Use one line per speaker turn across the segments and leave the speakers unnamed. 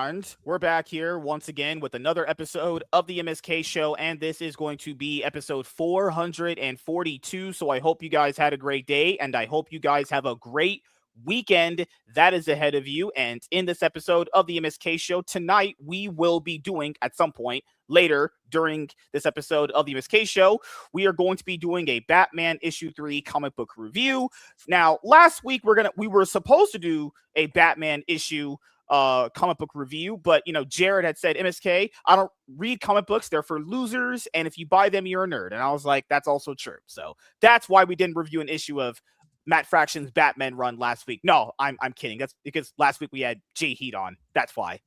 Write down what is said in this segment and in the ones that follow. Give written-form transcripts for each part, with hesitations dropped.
And we're back here once again with another episode of the MSK show, and this is going to be episode 442. So I hope you guys had a great day, and I hope you guys have a great weekend that is ahead of you. And in this episode of the MSK show tonight, we will be doing at some point later during this episode of the MSK show, we are going to be doing a Batman issue 3 comic book review. Now, last week we were supposed to do a Batman issue comic book review, but Jared had said, MSK, I don't read comic books, they're for losers, and if you buy them, you're a nerd. And I was like, that's also true. So that's why we didn't review an issue of Matt Fraction's Batman run last week. No, I'm kidding. That's because last week we had J Heat on. That's why.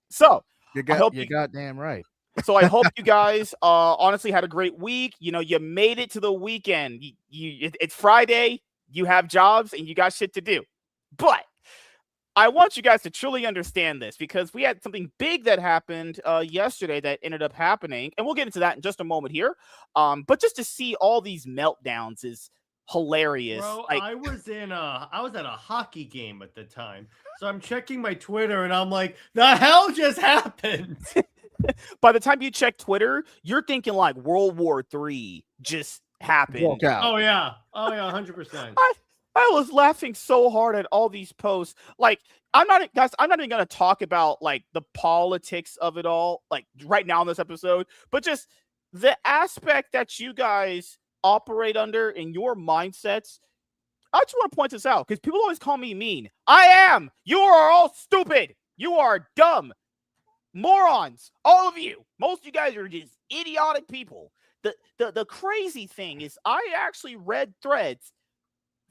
So
you're goddamn right.
So I hope you guys honestly had a great week. You made it to the weekend. It's Friday. You have jobs and you got shit to do. But I want you guys to truly understand this, because we had something big that happened yesterday that ended up happening, and we'll get into that in just a moment here. But just to see all these meltdowns is hilarious.
Bro, I was at a hockey game at the time, so I'm checking my Twitter and I'm like, the hell just happened?
By the time you check Twitter, you're thinking like World War III just happened.
Oh yeah 100%.
I was laughing so hard at all these posts. Like, I'm not even gonna talk about like the politics of it all, like right now in this episode, but just the aspect that you guys operate under in your mindsets. I just want to point this out because people always call me mean. I am. You are all stupid. You are dumb. Morons. All of you. Most of you guys are just idiotic people. The crazy thing is I actually read threads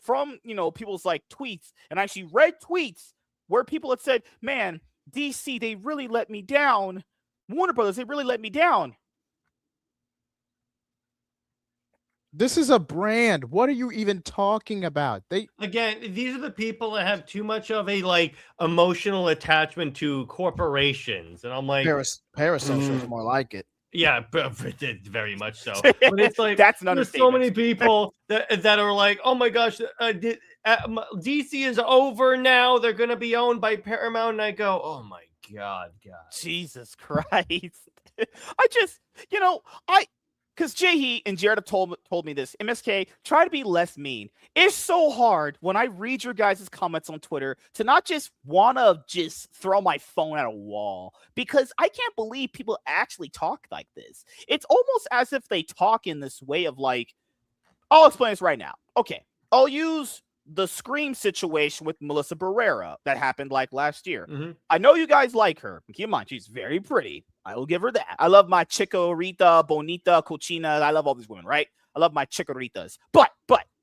from, people's like tweets, and I actually read tweets where people had said, man, DC, they really let me down. Warner Brothers, they really let me down.
This is a brand. What are you even talking about?
Again, these are the people that have too much of a emotional attachment to corporations, and I'm like,
parasocial is more like it.
Yeah, very much so. But it's like
that's an
there's so many people that are like, oh my gosh, DC is over now. They're gonna be owned by Paramount, and I go, oh my god,
Jesus Christ. Because J-Heat and Jared have told me this. MSK, try to be less mean. It's so hard when I read your guys' comments on Twitter to not just want to just throw my phone at a wall, because I can't believe people actually talk like this. It's almost as if they talk in this way of like, I'll explain this right now. Okay, I'll use the Scream situation with Melissa Barrera that happened like last year.
Mm-hmm.
I know you guys like her. Keep in mind, she's very pretty. I will give her that. I love my Chikorita, Bonita, Cochina. I love all these women, right? I love my Chikoritas. But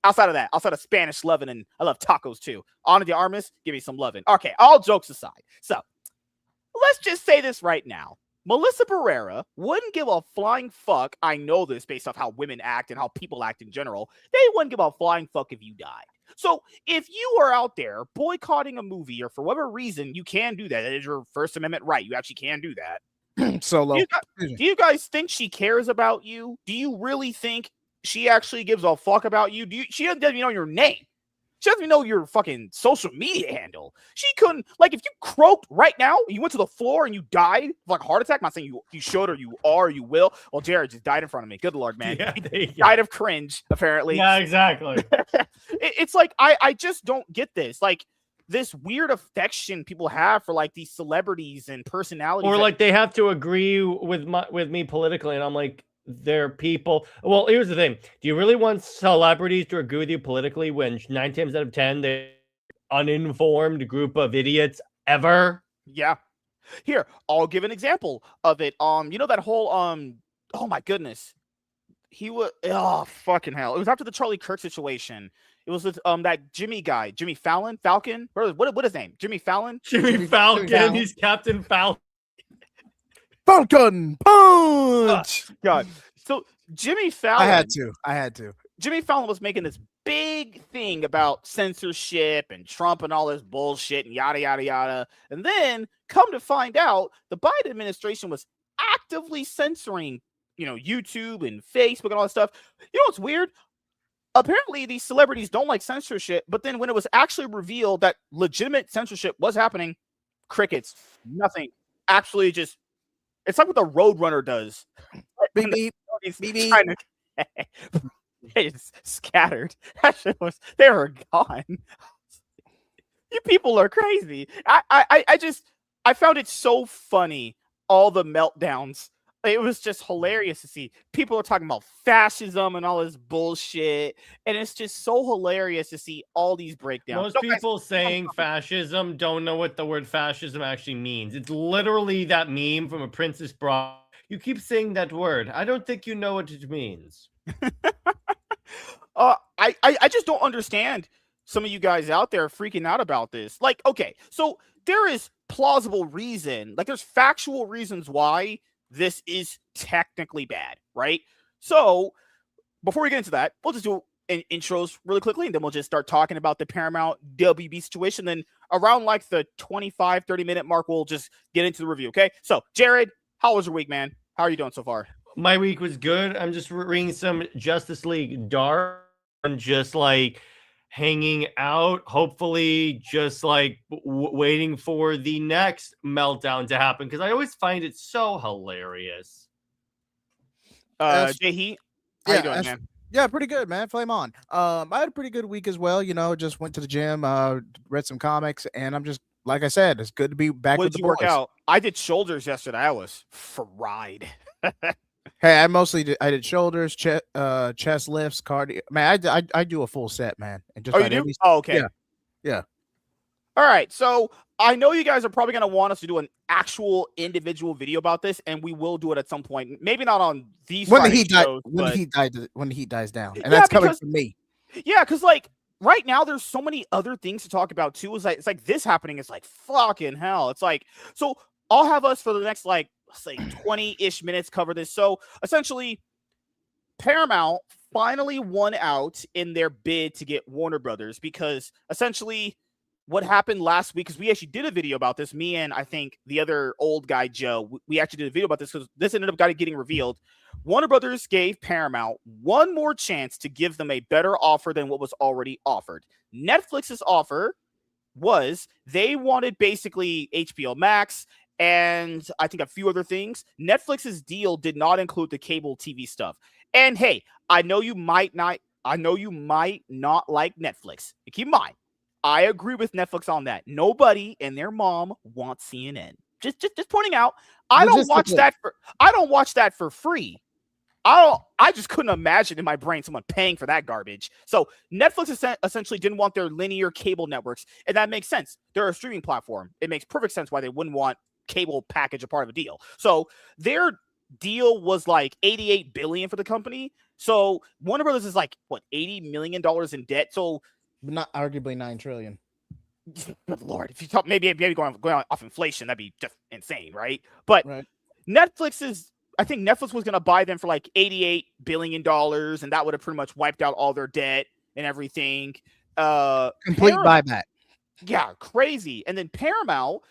outside of that, outside of Spanish loving, and I love tacos too. Ana de Armas, give me some loving. Okay, all jokes aside. So let's just say this right now. Melissa Barrera wouldn't give a flying fuck. I know this based off how women act and how people act in general. They wouldn't give a flying fuck if you died. So if you are out there boycotting a movie, or for whatever reason, you can do that. That is your First Amendment right. You actually can do that.
Solo.
Do you guys think she cares about you? Do you really think she actually gives a fuck about you? She doesn't even know your name. She doesn't even know your fucking social media handle. She couldn't, like, if you croaked right now, you went to the floor and you died of like a heart attack. I'm not saying you should or you are or you will. Well, Jared just died in front of me. Good Lord, man.
Yeah,
he died of cringe, apparently.
Yeah, exactly.
It's like, I just don't get this. Like, this weird affection people have for like these celebrities and personalities,
or like they have to agree with me politically, and I'm like, they're people. Well, here's the thing: do you really want celebrities to agree with you politically when 9 times out of 10 they're uninformed group of idiots ever?
Yeah. Here, I'll give an example of it. That whole oh my goodness, he was fucking hell. It was after the Charlie Kirk situation. It was with that Jimmy guy, Jimmy Fallon, Falcon. What his name? Jimmy Fallon.
Jimmy Falcon. He's Captain Falcon.
Falcon punch.
God. So Jimmy Fallon.
I had to.
Jimmy Fallon was making this big thing about censorship and Trump and all this bullshit and yada yada yada. And then come to find out, the Biden administration was actively censoring, YouTube and Facebook and all that stuff. You know what's weird? Apparently these celebrities don't like censorship, but then when it was actually revealed that legitimate censorship was happening, crickets, nothing. Actually, just it's like what the Roadrunner does.
Beep, beep,
He's
beep, beep.
trying to it's scattered. That shit was they were gone. You people are crazy. I found it so funny, all the meltdowns. It was just hilarious to see. People are talking about fascism and all this bullshit. And it's just so hilarious to see all these breakdowns.
Most
No, guys,
people saying fascism don't know what the word fascism actually means. It's literally that meme from A Princess Bride. You keep saying that word. I don't think you know what it means.
I just don't understand some of you guys out there freaking out about this. Like, okay, so there is plausible reason, like there's factual reasons why this is technically bad, right? So before we get into that, we'll just do intros really quickly, and then we'll just start talking about the Paramount WB situation. Then around like the 25-30 minute mark, we'll just get into the review. Okay, so Jared, how was your week, man? How are you doing so far?
My week was good. I'm just reading some Justice League Dark and just like hanging out, hopefully just like waiting for the next meltdown to happen, because I always find it so hilarious.
Jay Heat, how you doing, man?
Yeah, pretty good, man. Flame on. I had a pretty good week as well. You know, just went to the gym, read some comics, and I'm just like I said, it's good to be back
What
with
did
the
you work
boys.
out? I did shoulders yesterday. I was fried.
Hey, I did shoulders, chest lifts, cardio. Man, I do a full set, man. And just
Oh, you do? Oh, okay.
Yeah.
All right. So I know you guys are probably going to want us to do an actual individual video about this, and we will do it at some point. Maybe not on these
when the
Friday
heat dies,
shows,
when
but
the heat dies down, and
Yeah,
that's coming
because-
from me.
yeah, because like right now there's so many other things to talk about too. It's like this happening is like fucking hell. It's like so I'll have us for the next like let's say 20-ish minutes cover this. So essentially, Paramount finally won out in their bid to get Warner Brothers because essentially what happened last week, because we actually did a video about this, me and I think the other old guy, Joe, we actually did a video about this because this ended up getting revealed. Warner Brothers gave Paramount one more chance to give them a better offer than what was already offered. Netflix's offer was they wanted basically HBO Max and I think a few other things. Netflix's deal did not include the cable TV stuff. And hey, I know you might not like Netflix. Keep in mind, I agree with Netflix on that. Nobody and their mom wants CNN. Just pointing out, I don't watch that for free. I just couldn't imagine in my brain someone paying for that garbage. So Netflix essentially didn't want their linear cable networks, and that makes sense. They're a streaming platform. It makes perfect sense why they wouldn't want cable package a part of a deal. So their deal was like $88 billion for the company. So Warner Brothers is like what $80 million in debt. So
Not arguably 9 trillion.
good Lord, if you talk maybe going off inflation, that'd be just insane, right? But
Right.
I think Netflix was going to buy them for like $88 billion, and that would have pretty much wiped out all their debt and everything.
Complete buyback.
Yeah, crazy. And then Paramount,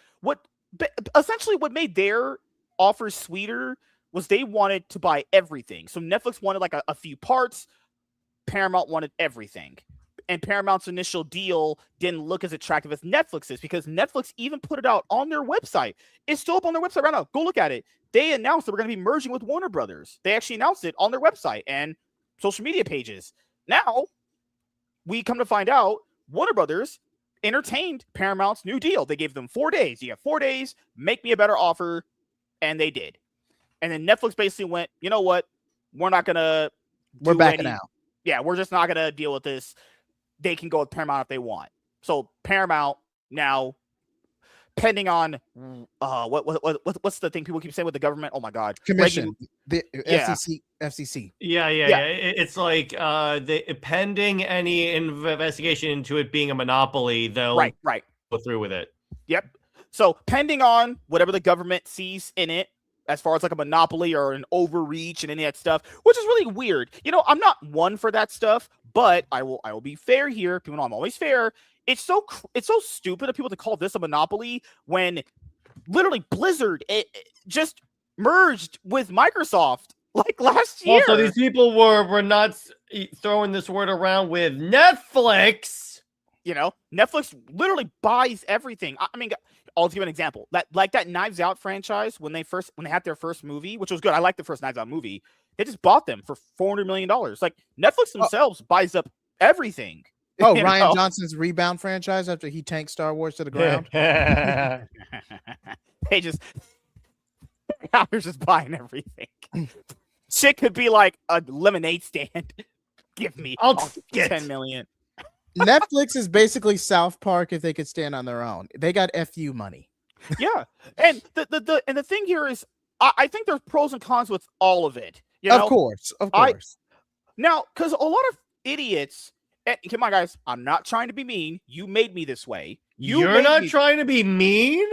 essentially what made their offer sweeter was they wanted to buy everything. So Netflix wanted like a few parts. Paramount wanted everything. And Paramount's initial deal didn't look as attractive as Netflix's because Netflix even put it out on their website. It's still up on their website right now. Go look at it. They announced that we're going to be merging with Warner Brothers. They actually announced it on their website and social media pages. Now, we come to find out Warner Brothers entertained Paramount's new deal. They gave them 4 days. You have 4 days, make me a better offer. And they did. And then Netflix basically went, you know what? We're not going to.
We're backing out.
Yeah, we're just not going to deal with this. They can go with Paramount if they want. So Paramount now, pending on what's the thing people keep saying with the government? Oh my God,
Commission, the
Yeah.
FCC.
Yeah. It's like pending any investigation into it being a monopoly, they'll
right.
go through with it.
Yep. So pending on whatever the government sees in it, as far as like a monopoly or an overreach and any of that stuff, which is really weird. You know, I'm not one for that stuff, but I will be fair here. People know I'm always fair. It's so stupid of people to call this a monopoly when literally Blizzard it just merged with Microsoft like last year.
Also, these people were not throwing this word around with Netflix.
You know, Netflix literally buys everything. I mean, I'll give an example. That Knives Out franchise when they had their first movie, which was good. I like the first Knives Out movie. They just bought them for $400 million. Like Netflix themselves buys up everything.
Oh, Ryan Johnson's Rebound franchise after he tanked Star Wars to the ground.
They just they're just buying everything. Shit could be like a lemonade stand. Give me
I'll get
10 million.
Netflix is basically South Park if they could stand on their own. They got FU money.
Yeah, and the thing here is, I think there's pros and cons with all of it. You know?
Of course.
Now, because a lot of idiots. Come on, guys. I'm not trying to be mean. You made me this way.
You're not trying to be mean?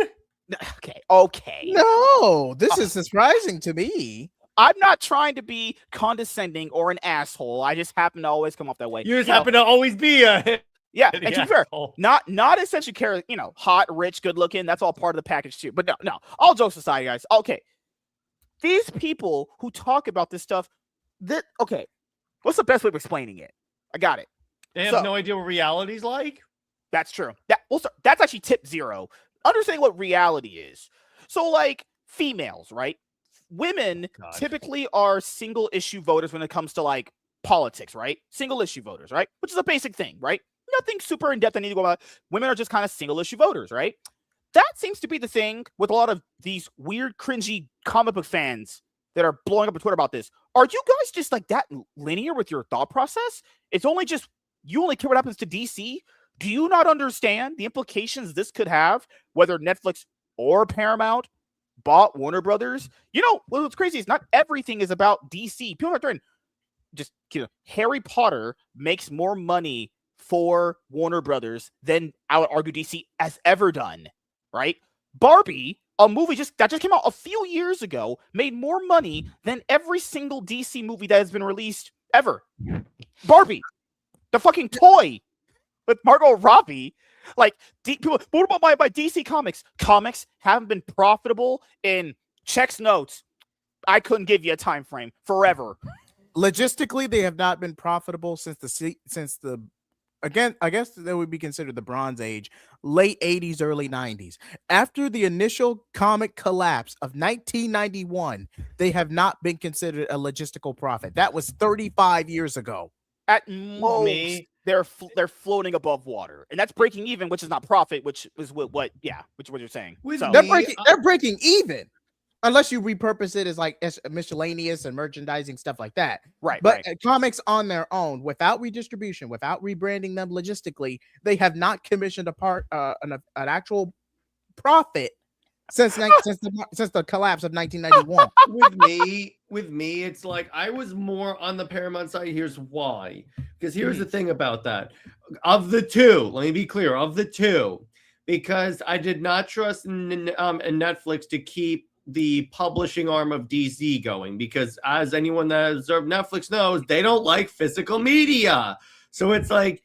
Okay.
No, this is surprising to me.
I'm not trying to be condescending or an asshole. I just happen to always come off that way.
You just happen to always be a
yeah. And to be fair, not essentially hot, rich, good looking. That's all part of the package too. But no. All jokes aside, guys. Okay, these people who talk about this stuff. What's the best way of explaining it? I got it.
They have no idea what reality's like.
That's true. That's actually tip 0. Understanding what reality is. So, like females, right? Women typically are single issue voters when it comes to like politics, right? Single issue voters, right? Which is a basic thing, right? Nothing super in depth I need to go about. Women are just kind of single issue voters, right? That seems to be the thing with a lot of these weird, cringy comic book fans that are blowing up on Twitter about this. Are you guys just like that linear with your thought process? It's only just you only care what happens to DC? Do you not understand the implications this could have, whether Netflix or Paramount bought Warner Brothers? You know, what's crazy is not everything is about DC. People are trying just, Harry Potter makes more money for Warner Brothers than I would argue DC has ever done, right? Barbie, a movie that just came out a few years ago, made more money than every single DC movie that has been released ever. Barbie, the fucking toy with Margot Robbie. Like, people, what about my DC Comics? Comics haven't been profitable in checks notes. I couldn't give you a time frame. Forever.
Logistically, they have not been profitable since the again, I guess that would be considered the Bronze Age, late 80s, early 90s. After the initial comic collapse of 1991, they have not been considered a logistical profit. That was 35 years ago.
At most, they're floating above water, and that's breaking even, which is not profit, which is what you're saying. So,
they're breaking even, unless you repurpose it as like miscellaneous and merchandising stuff like that.
Right.
But comics on their own, without redistribution, without rebranding them logistically, they have not commissioned an actual profit since the collapse of 1991.
With me, it's like I was more on the Paramount side. Here's why. Because here's the thing about that. Of the two, let me be clear, of the two, because I did not trust in Netflix to keep the publishing arm of DC going, because as anyone that has observed Netflix knows, they don't like physical media. So it's like,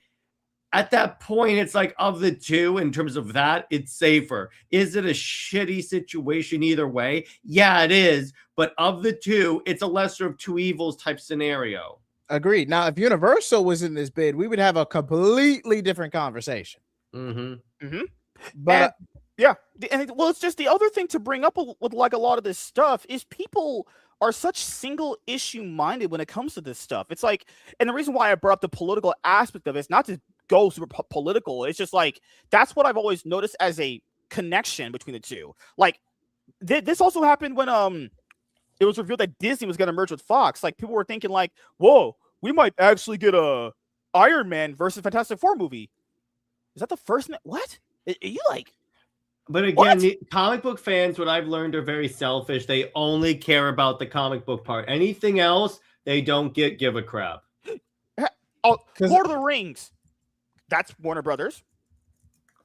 at that point, it's like, of the two, in terms of that, it's safer. Is it a shitty situation either way? Yeah, it is. But of the two, it's a lesser of two evils type scenario.
Agreed. Now, if Universal was in this bid, we would have a completely different conversation. But
it's just the other thing to bring up with like a lot of this stuff is people are such single issue minded when it comes to this stuff. It's like, and the reason why I brought up the political aspect of it is not to go super political. It's just like, that's what I've always noticed as a connection between the two. Like, this also happened when it was revealed that Disney was going to merge with Fox. Like, people were thinking like, whoa, we might actually get a Iron Man versus Fantastic Four movie. Is that the first? What? Are you like?
But again, the comic book fans, what I've learned, are very selfish. They only care about the comic book part. Anything else, they don't give a crap.
Lord of the Rings. That's Warner Brothers.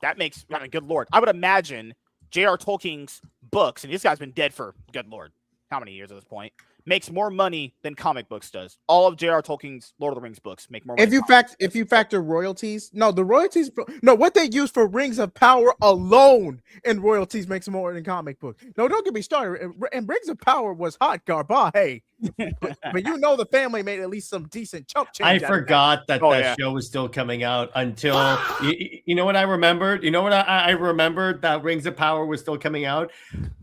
That makes, good Lord. I would imagine J.R. Tolkien's books, and this guy's been dead for, good Lord, how many years at this point, makes more money than comic books does. All of J.R. Tolkien's Lord of the Rings books make more money.
If you factor royalties, what they use for Rings of Power alone in royalties makes more than comic books. No, don't get me started. And Rings of Power was hot garbage. but you know the family made at least some decent chump change.
I
out of that.
forgot that
Oh,
that
yeah.
show was still coming out until you know what I remembered? You know what I remembered that Rings of Power was still coming out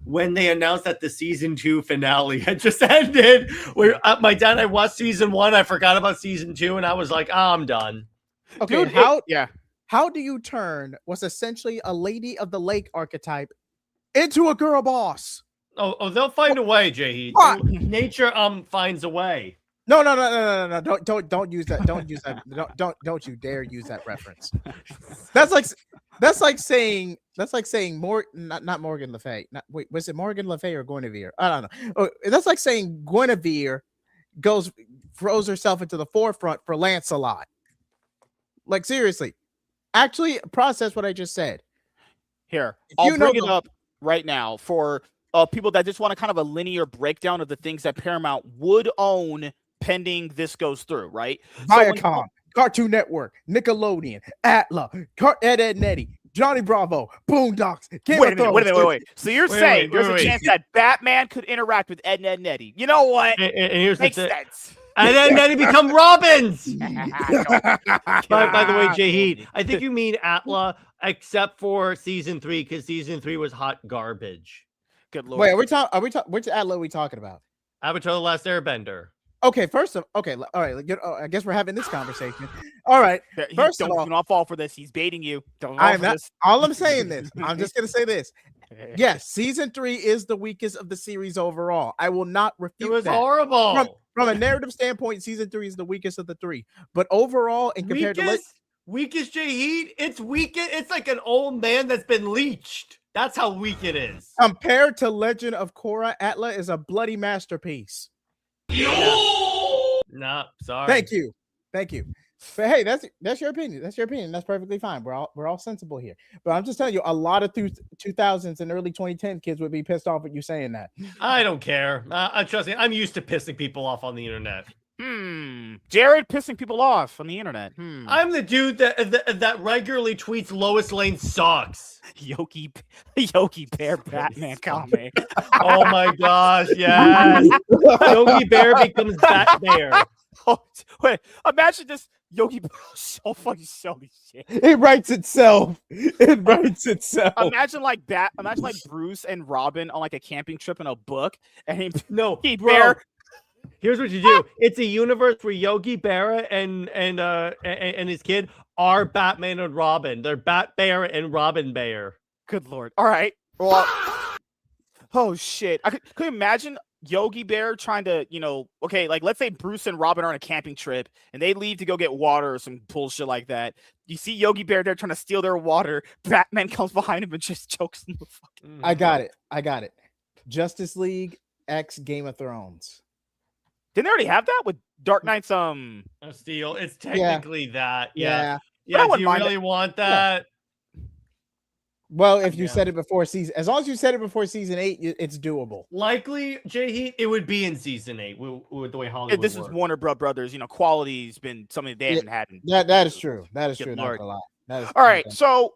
when they announced that the season 2 finale had just ended. Where my dad and I watched season 1, I forgot about season 2, and I was like, I'm done.
Okay,
Dude,
how how do you turn what's essentially a lady of the lake archetype into a girl boss?
Oh, they'll find a way, Jay.
What?
Nature finds a way.
No. Don't use that. Don't use that. Don't you dare use that reference. That's like saying not Morgan Le Fay. Wait, was it Morgan Le Fay or Guinevere? I don't know. Oh, that's like saying Guinevere throws herself into the forefront for Lancelot. Like, seriously, actually process what I just said.
Here,
If
I'll
you know
bring it
the-
up right now for people that just want to kind of a linear breakdown of the things that Paramount would own pending this goes through, right?
Viacom, Cartoon Network, Nickelodeon, Atla, Ed, Ed, Eddie, Johnny Bravo, Boondocks.
Wait a minute. So you're saying there's a chance that Batman could interact with Ed, Ed, and Eddie? You know what?
And here's
Makes
the thing.
sense.
And then he become Robins.
No.
By the way, Jahid, I think you mean Atla, except for season 3, because season 3 was hot garbage.
Good lord.
Wait, are we talking? Which Atla are we talking about?
Avatar: The Last Airbender.
Okay, all right. I guess we're having this conversation. All right. First of all,
do not fall for this. He's baiting you. Don't fall
I'm
for
not.
this.
All I'm saying this. I'm just gonna say this. Yes, season 3 is the weakest of the series overall. I will not refute
It was
that.
horrible.
From a narrative standpoint, season 3 is the weakest of the 3. But overall, and compared to
weakest Jahid, it's weak. It's like an old man that's been leeched. That's how weak it is.
compared to Legend of Korra, Atla is a bloody masterpiece.
Nah, sorry.
Thank you. But hey, that's your opinion. That's your opinion. That's perfectly fine. We're all sensible here. But I'm just telling you, a lot of 2000s and early 2010 kids would be pissed off at you saying that.
I don't care. Trust me, I'm used to pissing people off on the internet.
Jared pissing people off on the internet.
I'm the dude that regularly tweets Lois Lane sucks.
Yogi Bear Batman comic.
Oh my gosh, yes. Yogi Bear becomes Bat Bear.
Oh, wait, imagine this Yogi Bear. So fucking silly shit.
It writes itself.
Imagine like Bruce and Robin on like a camping trip in a book, and
No,
Yogi
bro.
Bear.
Here's what you do. It's a universe where Yogi Berra and his kid are Batman and Robin. They're Bat Bear and Robin Bear.
Good lord. All right. Well, oh shit. Could you imagine Yogi Bear trying to, okay, like let's say Bruce and Robin are on a camping trip and they leave to go get water or some bullshit like that. You see Yogi Bear there trying to steal their water. Batman comes behind him and just chokes him the fucking.
I got it. Justice League X Game of Thrones.
Didn't they already have that with Dark Knight's
Steel? It's technically that. Yeah.
But I
Do
wouldn't
you
mind
really want that?
Well, if you said it before season, as long as you said it before season 8, it's doable.
Likely, Jay, it would be in season 8 with the way Hollywood
this
works.
is Warner Brothers. Quality's been something they haven't had.
That is true. That is
Good
true.
lord.
Not gonna lie. That is
All right, so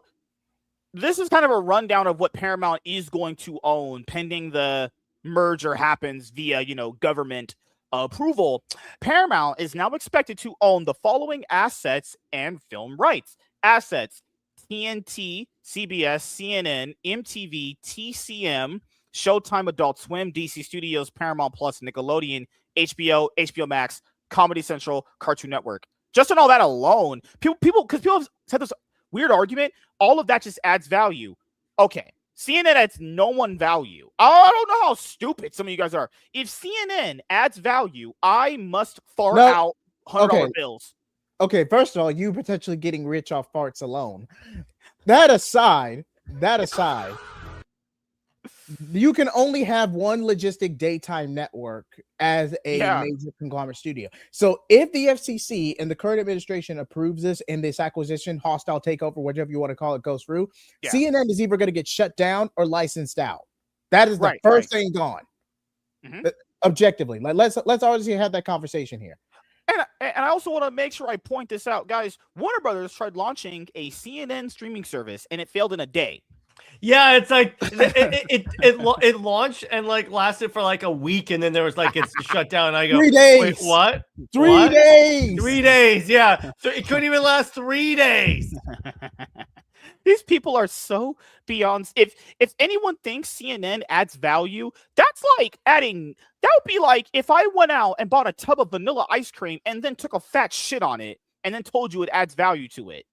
this is kind of a rundown of what Paramount is going to own pending the merger happens via, government approval. Paramount is now expected to own the following assets and film rights. Assets: TNT, CBS, CNN, MTV, TCM, Showtime, Adult Swim, DC Studios, Paramount Plus, Nickelodeon, HBO, HBO Max, Comedy Central, Cartoon Network. Just on all that alone, people have said this weird argument. All of that just adds value. Okay, CNN adds no one value. I don't know how stupid some of you guys are. If CNN adds value, I must fart out $100 bills.
Okay, first of all, you potentially getting rich off farts alone. That aside, you can only have one logistic daytime network as a major conglomerate studio. So if the FCC and the current administration approves this and this acquisition, hostile takeover, whatever you want to call it, goes through, CNN is either going to get shut down or licensed out. That is the first thing gone. Objectively, like let's obviously have that conversation here.
And I also want to make sure I point this out, guys. Warner Brothers tried launching a CNN streaming service, and it failed in a day.
Yeah, it's like it launched and like lasted for like a week, and then there was like it's shut down. And I go,
3 days.
wait, what?
3
What?
days.
3 days, yeah. So it couldn't even last 3 days.
These people are so beyond. If anyone thinks CNN adds value, that's like adding. That would be like if I went out and bought a tub of vanilla ice cream and then took a fat shit on it and then told you it adds value to it.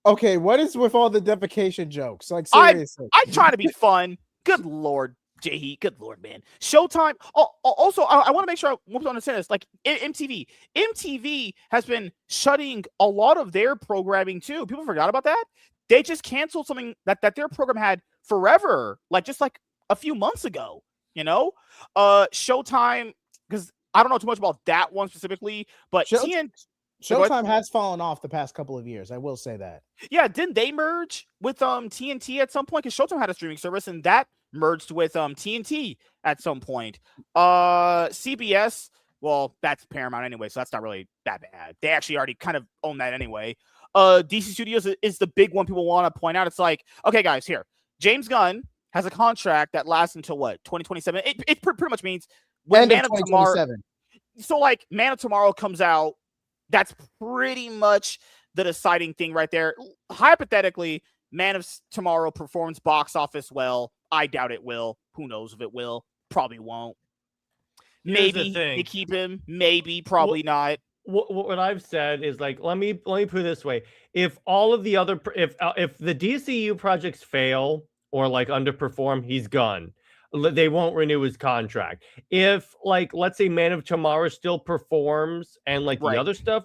Okay, what is with all the defecation jokes? Like seriously,
I try to be fun. Good lord, Jay. Good lord, man. Showtime. Also, I want to make sure I understand this. Like MTV has been shutting a lot of their programming too. People forgot about that. They just canceled something that their program had forever, just like a few months ago. Showtime, because I don't know too much about that one specifically, but
Showtime has fallen off the past couple of years. I will say that.
Yeah, didn't they merge with TNT at some point? Because Showtime had a streaming service, and that merged with TNT at some point. CBS, well, that's Paramount anyway, so that's not really that bad. They actually already kind of own that anyway. DC Studios is the big one people want to point out. It's like, okay, guys, here, James Gunn has a contract that lasts until what, 2027? It pretty much means when
End of
Man of Tomorrow.
2027.
So like Man of Tomorrow comes out, that's pretty much the deciding thing right there. Hypothetically, Man of Tomorrow performs box office well. I doubt it will. Who knows if it will? Probably won't. Maybe they keep him. Maybe, probably not.
What I've said is like, let me put it this way: if all of the other, if the DCU projects fail or like underperform, he's gone. They won't renew his contract. If like, let's say Man of Tomorrow still performs and like the other stuff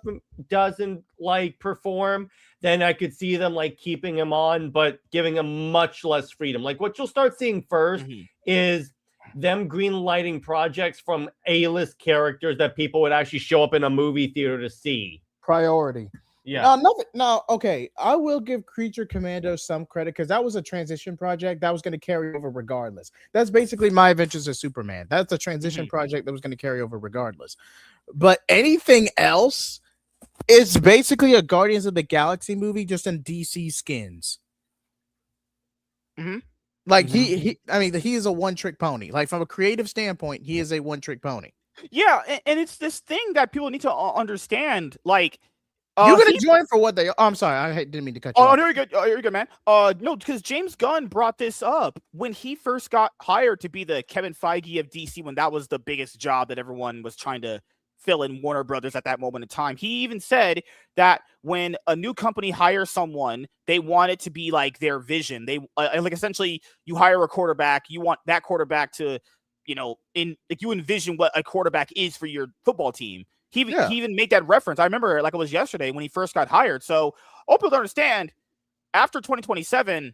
doesn't like perform, then I could see them like keeping him on, but giving him much less freedom. Like what you'll start seeing first is them green lighting projects from A-list characters that people would actually show up in a movie theater to see.
Priority.
Yeah.
Okay. I will give Creature Commando some credit because that was a transition project that was going to carry over regardless. That's basically My Adventures of Superman. That's a transition project that was going to carry over regardless. But anything else is basically a Guardians of the Galaxy movie just in DC skins. Like he is a one-trick pony. Like from a creative standpoint, he is a one-trick pony.
Yeah, and it's this thing that people need to understand. Like,
you're gonna join for what they. Oh, I'm sorry, I didn't mean to cut you off.
No, you're good. You're good, man. No, because James Gunn brought this up when he first got hired to be the Kevin Feige of DC, when that was the biggest job that everyone was trying to fill in Warner Brothers at that moment in time. He even said that when a new company hires someone, they want it to be like their vision. They like essentially, you hire a quarterback, you want that quarterback to, you envision what a quarterback is for your football team. He even made that reference. I remember like it was yesterday when he first got hired. So hope you'll understand, after 2027,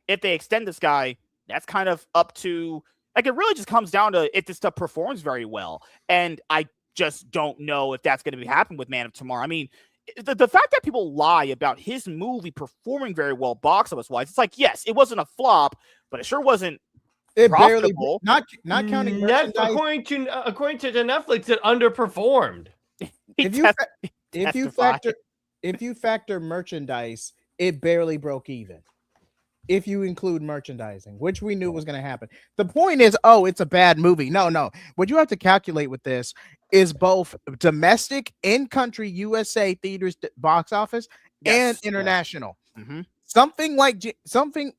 if they extend this guy, that's kind of up to, like, it really just comes down to if this stuff performs very well. And I just don't know if that's going to be happening with Man of Tomorrow. I mean, the fact that people lie about his movie performing very well box office wise, it's like, yes, it wasn't a flop, but it sure wasn't profitable.
Not counting merchandise.
According to the Netflix, it underperformed.
If you factor merchandise, it barely broke even. If you include merchandising, which we knew was going to happen. The point is, it's a bad movie. No. What you have to calculate with this is both domestic, in-country USA theaters box office and international.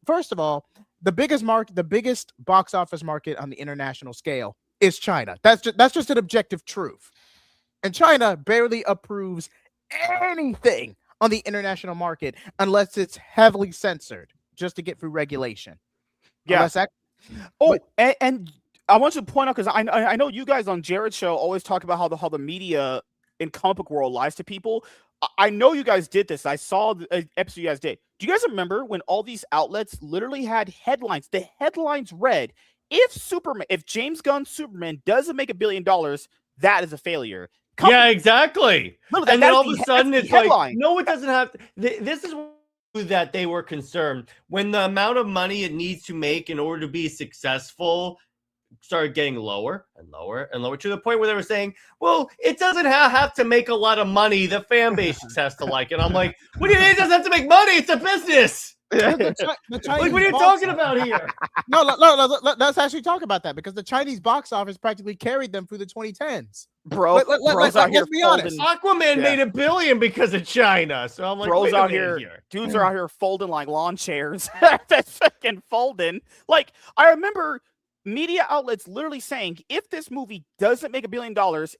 First of all, the biggest box office market on the international scale is China. That's just an objective truth. And China barely approves anything on the international market unless it's heavily censored just to get through regulation.
Yeah. And I want you to point out, because I know you guys on Jared's show always talk about how the media in comic book world lies to people. I know you guys did this. I saw the episode you guys did. Do you guys remember when all these outlets literally had headlines? The headlines read, if James Gunn's Superman doesn't make $1 billion, that is a failure.
Yeah, exactly. And then all of a sudden it's like, no, it doesn't have to. This is that they were concerned when the amount of money it needs to make in order to be successful started getting lower and lower and lower, to the point where they were saying, well, it doesn't have to make a lot of money. The fan base just has to like it. I'm like, what do you mean it doesn't have to make money? It's a business.
The Chinese
Like, what are you
box
talking
office-
about here?
No, let's actually talk about that because the Chinese box office practically carried them through the 2010s.
Bro, bro's out here
Let's be honest.
folding.
Aquaman
Yeah.
made $1 billion because of China. So I'm like,
Bro's
wait a
out
minute
here, dudes are out here folding like lawn chairs. That's fucking folding. Like, I remember media outlets literally saying, if this movie doesn't make $1 billion,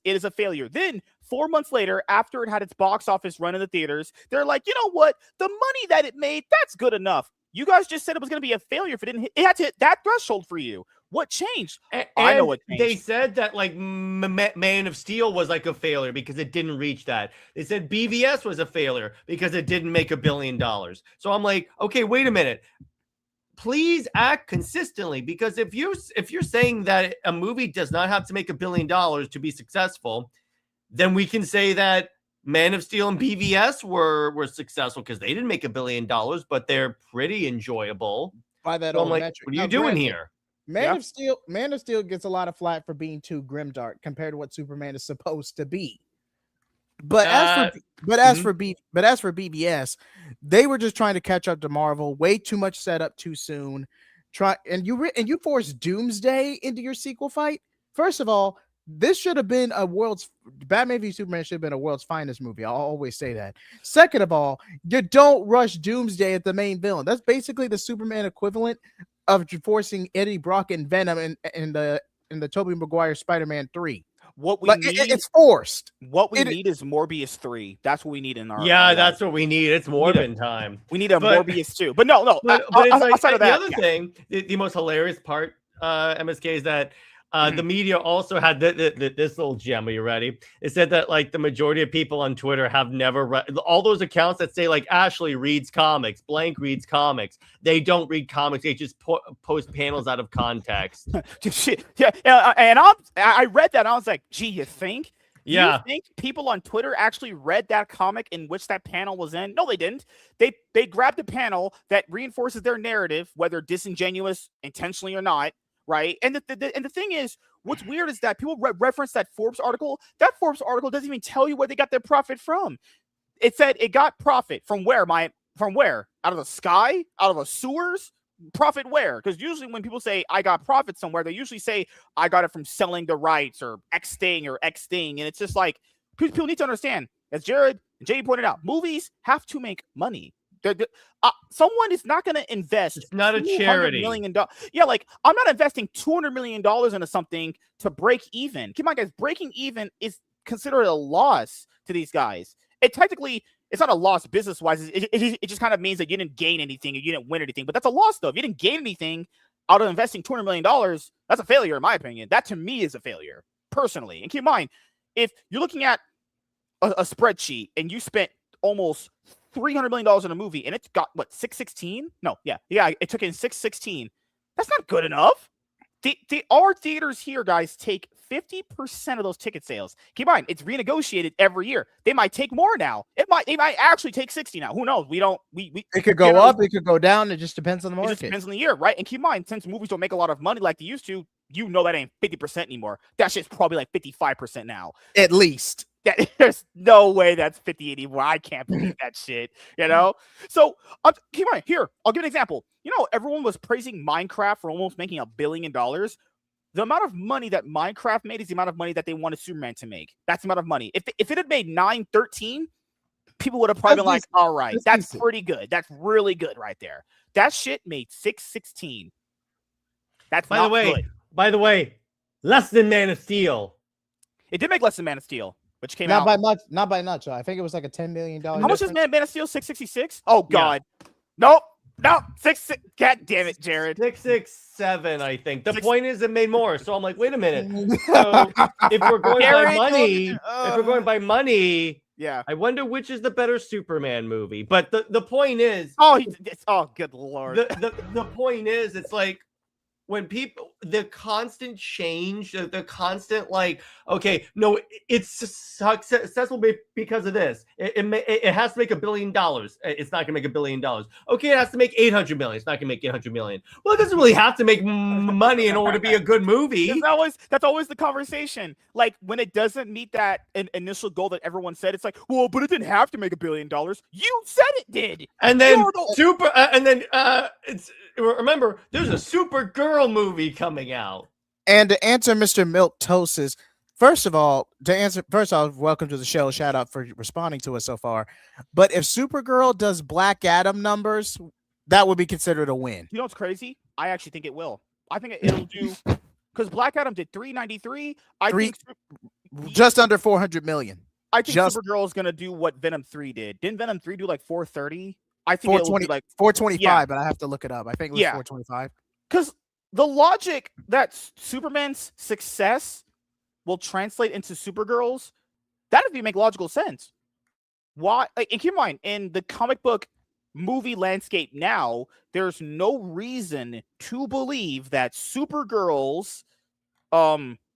it is a failure. Then 4 months later, after it had its box office run in the theaters, they're like, you know what? The money that it made, that's good enough. You guys just said it was going to be a failure if it didn't hit. It had to hit that threshold for you. What changed? I know what changed.
They said that like Man of Steel was like a failure because it didn't reach that. They said BVS was a failure because it didn't make $1 billion. So I'm like, okay, wait a minute. Please act consistently, because if you're saying that a movie does not have to make $1 billion to be successful, then we can say that Man of Steel and BVS were successful because they didn't make $1 billion, but they're pretty enjoyable.
By that
So I'm
old
like,
metric.
what are you
Now,
doing
granted,
here?
Man of Steel gets a lot of flack for being too grimdark compared to what Superman is supposed to be. But as for BBS, they were just trying to catch up to Marvel. Way too much setup too soon. You forced Doomsday into your sequel fight. First of all, this should have been Batman v Superman should have been a world's finest movie. I'll always say that. Second of all, you don't rush Doomsday at the main villain. That's basically the Superman equivalent of forcing Eddie Brock and Venom in the Tobey Maguire Spider-Man 3.
What we need,
it's forced.
What we need is Morbius 3. That's what we need in our.
Yeah,
our
that's
life.
what we need. It's Morbin time.
We need a Morbius 2. But no.
But it's like
outside of that,
the other thing, the most hilarious part, MSK, is that the media also had this little gem. Are you ready? It said that like the majority of people on Twitter have never read all those accounts that say like Ashley reads comics, blank reads comics. They don't read comics. They just post panels out of context.
Yeah, and I read that. And I was like, gee, you think?
Yeah.
You think people on Twitter actually read that comic in which that panel was in? No, they didn't. They grabbed a panel that reinforces their narrative, whether disingenuous, intentionally or not. Right. And the thing is, what's weird is that people reference that Forbes article. That Forbes article doesn't even tell you where they got their profit from. It said it got profit from where? From where? Out of the sky? Out of the sewers? Profit where? Because usually when people say I got profit somewhere, they usually say I got it from selling the rights or X thing. And it's just like people need to understand, as Jared and Jay pointed out, movies have to make money. Someone is not going to invest.
It's not a charity.
$200 million. Yeah, like I'm not investing $200 million into something to break even. Keep in mind, guys, breaking even is considered a loss to these guys. It's not a loss business wise. It just kind of means that you didn't gain anything or you didn't win anything. But that's a loss, though. If you didn't gain anything out of investing $200 million, that's a failure, in my opinion. That to me is a failure, personally. And keep in mind, if you're looking at a spreadsheet and you spent almost $300 million in a movie and it's got what, 616? No, yeah, it took in 616. That's not good enough. Our theaters here, guys, take 50% of those ticket sales. Keep in mind, it's renegotiated every year. They might take more now. They might actually take 60 now. Who knows?
It could go up, it could go down. It just depends on the market.
It just depends on the year, right? And keep in mind, since movies don't make a lot of money like they used to, you know that ain't 50% anymore. That shit's probably like 55% now.
At least.
There's no way that's 50 anymore. I can't believe that shit, you know? So, keep in mind, here, I'll give an example. You know, everyone was praising Minecraft for almost making $1 billion. The amount of money that Minecraft made is the amount of money that they wanted Superman to make. That's the amount of money. If it had made 913, people would have probably been like, all right, that's pretty good. That's really good right there. That shit made 616. That's
By the way, less than Man of Steel.
It did make less than Man of Steel, which came
not
out.
Not by much. I think it was like a $10 million.
How much is Man of Steel? 666? Oh, God. Yeah. Nope. 6. God damn it, Jared.
667, I think. The point is, it made more. So I'm like, wait a minute. So if we're going by money,
yeah,
I wonder which is the better Superman movie. But the point is,
oh, good lord.
The point is, it's like when people, the constant change, the constant like, okay, no, it's successful because of this. It has to make $1 billion. It's not gonna make $1 billion. Okay, it has to make 800 million. It's not gonna make 800 million. Well, it doesn't really have to make money in order to be a good movie.
That's always the conversation. Like when it doesn't meet that initial goal that everyone said, it's like, well, but it didn't have to make $1 billion. You said it did.
And then it's, remember, there's a Supergirl movie coming out.
And to answer Mr. Milk Toast's, first off, welcome to the show. Shout out for responding to us so far. But if Supergirl does Black Adam numbers, that would be considered a win.
You know what's crazy? I actually think it will. I think it'll do, because Black Adam did 393. I think
just under 400 million.
I think Supergirl is gonna do what Venom 3 did. Didn't Venom 3 do like 430? I think
420,
it will be like
425,
yeah.
But I have to look it up. I think it was 425.
Because the logic that Superman's success will translate into Supergirl's, that would make logical sense. Why? Like, and keep in mind, in the comic book movie landscape now, there's no reason to believe that Supergirl's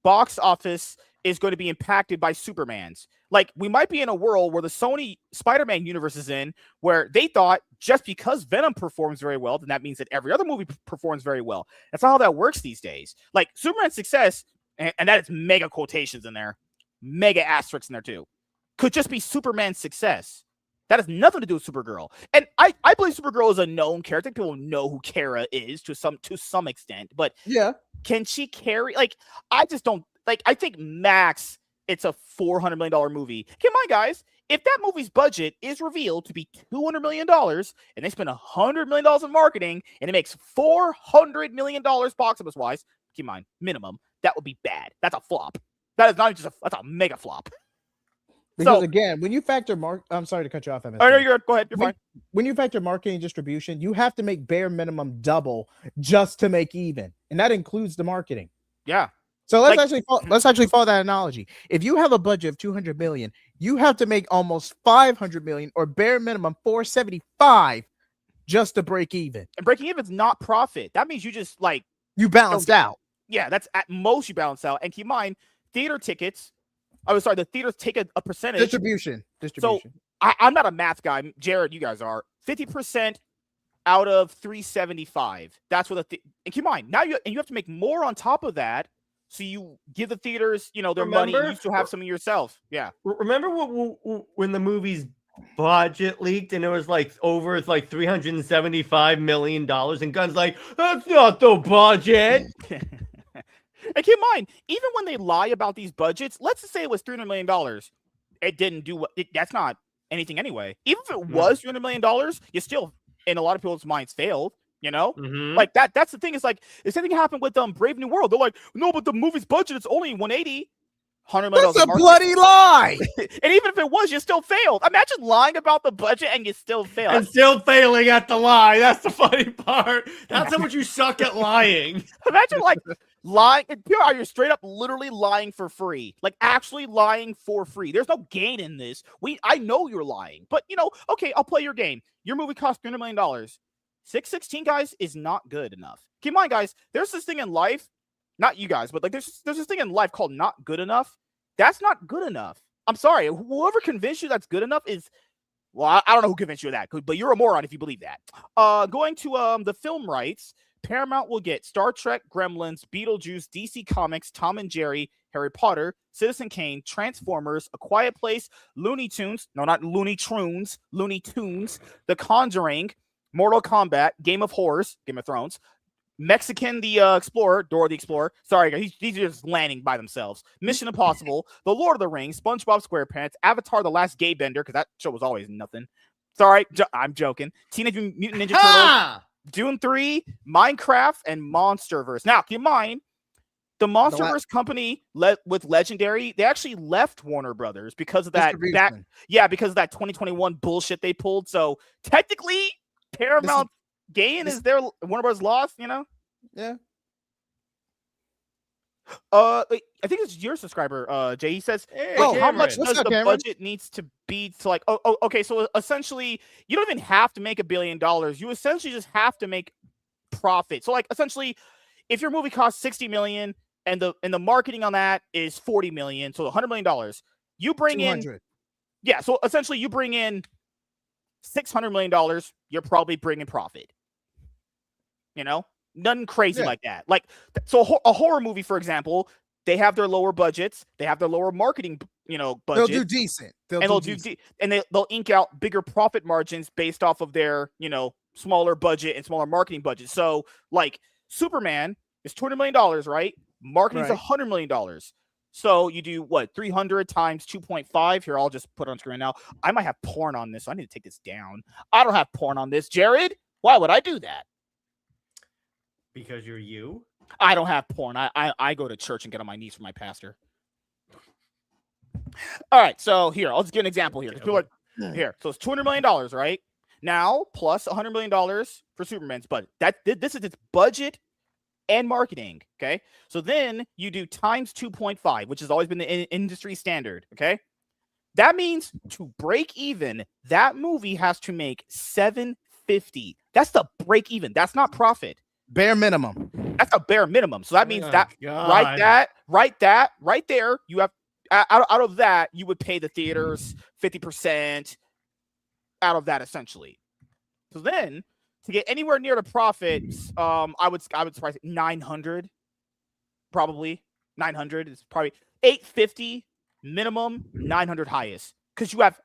box office is going to be impacted by Superman's. Like, we might be in a world where the Sony Spider-Man universe is in, where they thought just because Venom performs very well, then that means that every other movie performs very well. That's not how that works these days. Like, Superman's success, and that is mega quotations in there, mega asterisks in there too, could just be Superman's success. That has nothing to do with Supergirl. And I believe Supergirl is a known character. People know who Kara is to some extent. But
yeah,
can she carry? Like, I just don't. Like, I think max it's a $400 million movie. Keep in mind, guys, if that movie's budget is revealed to be $200 million and they spend $100 million in marketing and it makes $400 million box office wise, keep in mind, minimum, that would be bad. That's a flop. That is not just that's a mega flop.
Because again, when you factor I'm sorry to cut you off, MSK.
Oh, no, you're good. Go ahead. You're fine.
When you factor marketing and distribution, you have to make bare minimum double just to make even. And that includes the marketing.
Yeah.
So let's actually follow that analogy. If you have a budget of 200 million, you have to make almost 500 million or bare minimum 475 just to break even.
And breaking even is not profit. That means you just
you balanced out.
Yeah, that's at most you balance out. And keep in mind, theater tickets. The theaters take a percentage.
Distribution.
So I'm not a math guy. Jared, you guys are. 50% out of 375. That's what and keep in mind, now you have to make more on top of that. So you give the theaters, their money. You used to have some of yourself. Yeah.
Remember when the movie's budget leaked and it was over $375 million and Gunn's like, that's not the budget.
And keep in mind, even when they lie about these budgets, let's just say it was $300 million. It didn't do what that's not anything anyway. Even if it was $300 million, you still, in a lot of people's minds, failed. Like that's the thing. It's like the same thing happened with Brave New World. They're like, no, but the movie's budget is only 180. $100 million.
That's a bloody lie.
And even if it was, you still failed. Imagine lying about the budget and you still fail.
And still failing at the lie. That's the funny part. That's how much you suck at lying.
Imagine lying. You're straight up literally lying for free. Like actually lying for free. There's no gain in this. I know you're lying, but okay, I'll play your game. Your movie cost $300 million. 616, guys, is not good enough. Keep in mind, guys, there's this thing in life, not you guys, but there's this thing in life called not good enough. That's not good enough. I'm sorry. Whoever convinced you that's good enough is, well, I don't know who convinced you of that, but you're a moron if you believe that. Going to the film rights, Paramount will get Star Trek, Gremlins, Beetlejuice, DC Comics, Tom and Jerry, Harry Potter, Citizen Kane, Transformers, A Quiet Place, Looney Tunes, no, not Looney Tunes, Looney Tunes, The Conjuring, Mortal Kombat, Game of Horrors, Game of Thrones, Mexican the Explorer, Dora the Explorer. Sorry, guys, these are just landing by themselves. Mission Impossible, The Lord of the Rings, SpongeBob SquarePants, Avatar: The Last Gay Bender, because that show was always nothing. Sorry, I'm joking. Teenage Mutant Ninja Turtles, Dune 3, Minecraft, and Monsterverse. Now, keep in mind, the Monsterverse company with Legendary, they actually left Warner Brothers because of that. Because of that 2021 bullshit they pulled. So technically, Paramount gain is their Warner Bros. Loss,
Yeah.
I think it's your subscriber, Jay. He says, how much does the budget needs to be to okay, so essentially you don't even have to make $1 billion. You essentially just have to make profit. So essentially, if your movie costs 60 million and the marketing on that is 40 million, so $100 million, you bring in, so essentially you bring in $600 million, you're probably bringing profit. You know, nothing crazy like that. Like, so a horror movie, for example, they have their lower budgets, they have their lower marketing, budget.
They'll do decent.
They'll ink out bigger profit margins based off of their, smaller budget and smaller marketing budget. So, like, Superman is $200 million, right? Marketing's $100 million. So you do what? 300 times 2.5. Here, I'll just put it on screen now. I might have porn on this, so I need to take this down. I don't have porn on this. Jared, why would I do that?
Because you're you?
I don't have porn. I go to church and get on my knees for my pastor. All right, so here, I'll just give an example here. Here, so it's $200 million, right? Now, plus $100 million for Superman's budget. This is its budget and marketing, okay? So then you do times 2.5, which has always been the industry standard, okay? That means to break even, that movie has to make $750. That's the break even. That's not profit.
Bare minimum.
That's a bare minimum. So that means right there, you have out of that, you would pay the theaters 50% out of that essentially. So then to get anywhere near the profits, I would price it 900, probably 900 is probably 850 minimum, 900 highest. Because you have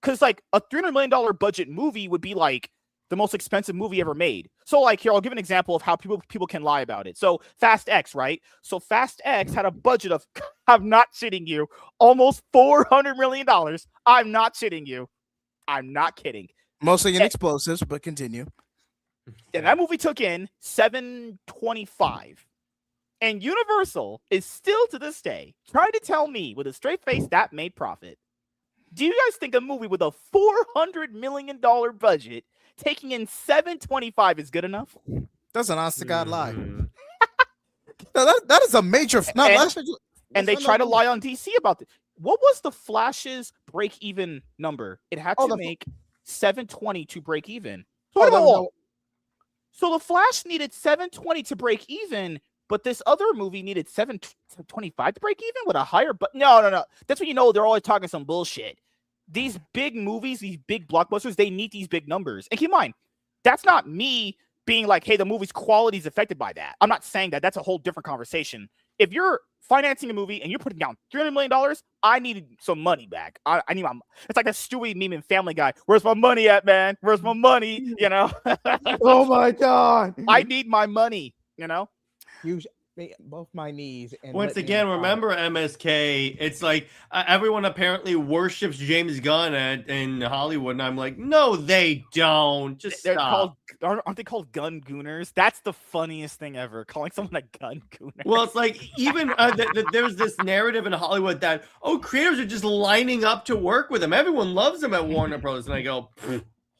because like a $300 million budget movie would be like the most expensive movie ever made. So like here, I'll give an example of how people can lie about it. So Fast X, right? So Fast X had a budget of, I'm not shitting you, almost $400 million. I'm not shitting you. I'm not kidding.
Mostly in explosives, but continue.
And that movie took in $725. And Universal is still to this day trying to tell me with a straight face that made profit. Do you guys think a movie with a $400 million budget taking in $725 is good enough?
That's an honest to God lie. that is a major.
And they try to lie on DC about it. What was the Flash's break even number? It had to make $720 to break even. So the Flash needed $720 to break even, but this other movie needed $725 to break even with a higher. But no. That's when you know they're always talking some bullshit. These big movies, these big blockbusters, they need these big numbers. And keep in mind, that's not me being like, hey, the movie's quality is affected by that. I'm not saying that. That's a whole different conversation. If you're financing a movie and you're putting down $300 million, I needed some money back. I need my. It's like that Stewie meme in Family Guy. Where's my money at, man? Where's my money?
Oh my God.
I need my money.
Use both my knees. And
once again, remember MSK. It's like everyone apparently worships James Gunn in Hollywood, and I'm like, no, they don't. They're
stop. Aren't they called gun gooners? That's the funniest thing ever. Calling someone a gun gooner.
Well, it's like even there's this narrative in Hollywood that creators are just lining up to work with him. Everyone loves him at Warner Bros. And I go,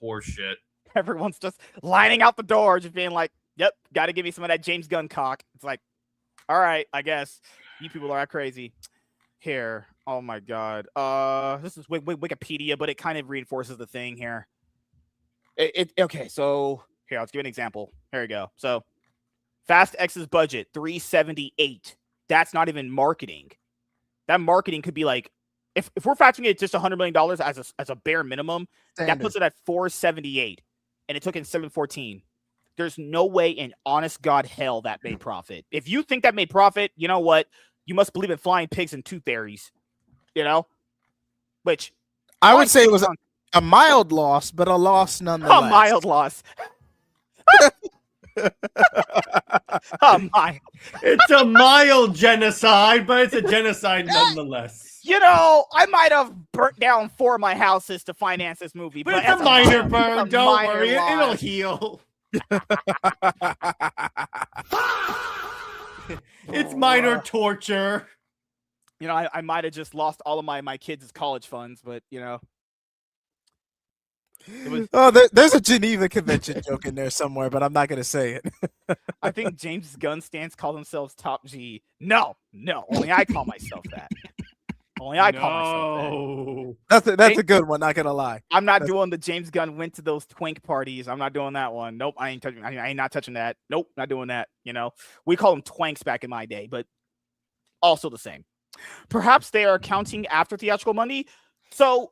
horseshit.
Everyone's just lining out the door, just being like, yep, got to give me some of that James Gunn cock. It's like, all right, I guess you people are crazy. Here, oh my God, this is Wikipedia, but it kind of reinforces the thing here. Okay, so here, I'll give you an example. Here we go. So, Fast X's budget $378. That's not even marketing. That marketing could be like, if we're factoring it just $100 million as a bare minimum, that puts it at $478, and it took in $714. There's no way in honest God hell that made profit. If you think that made profit, you know what? You must believe in flying pigs and tooth fairies. Which
I would say it was a mild loss, but a loss nonetheless.
A mild loss.
It's a mild genocide, but it's a genocide nonetheless.
I might have burnt down 4 of my houses to finance this movie.
But it's a minor burn. Don't worry. It'll heal. It's minor torture.
I might have just lost all of my kids' college funds, but
there's a Geneva Convention joke in there somewhere, but I'm not gonna say it.
I think James Gunn stands call themselves Top G. No, only I call myself that. Only I call myself that.
No.
That's a good one. Not gonna lie.
I'm not doing the James Gunn went to those twink parties. I'm not doing that one. Nope, I ain't touching. I ain't not touching that. Nope, not doing that. You know, we call them twanks back in my day, but also the same. Perhaps they are counting after theatrical money. So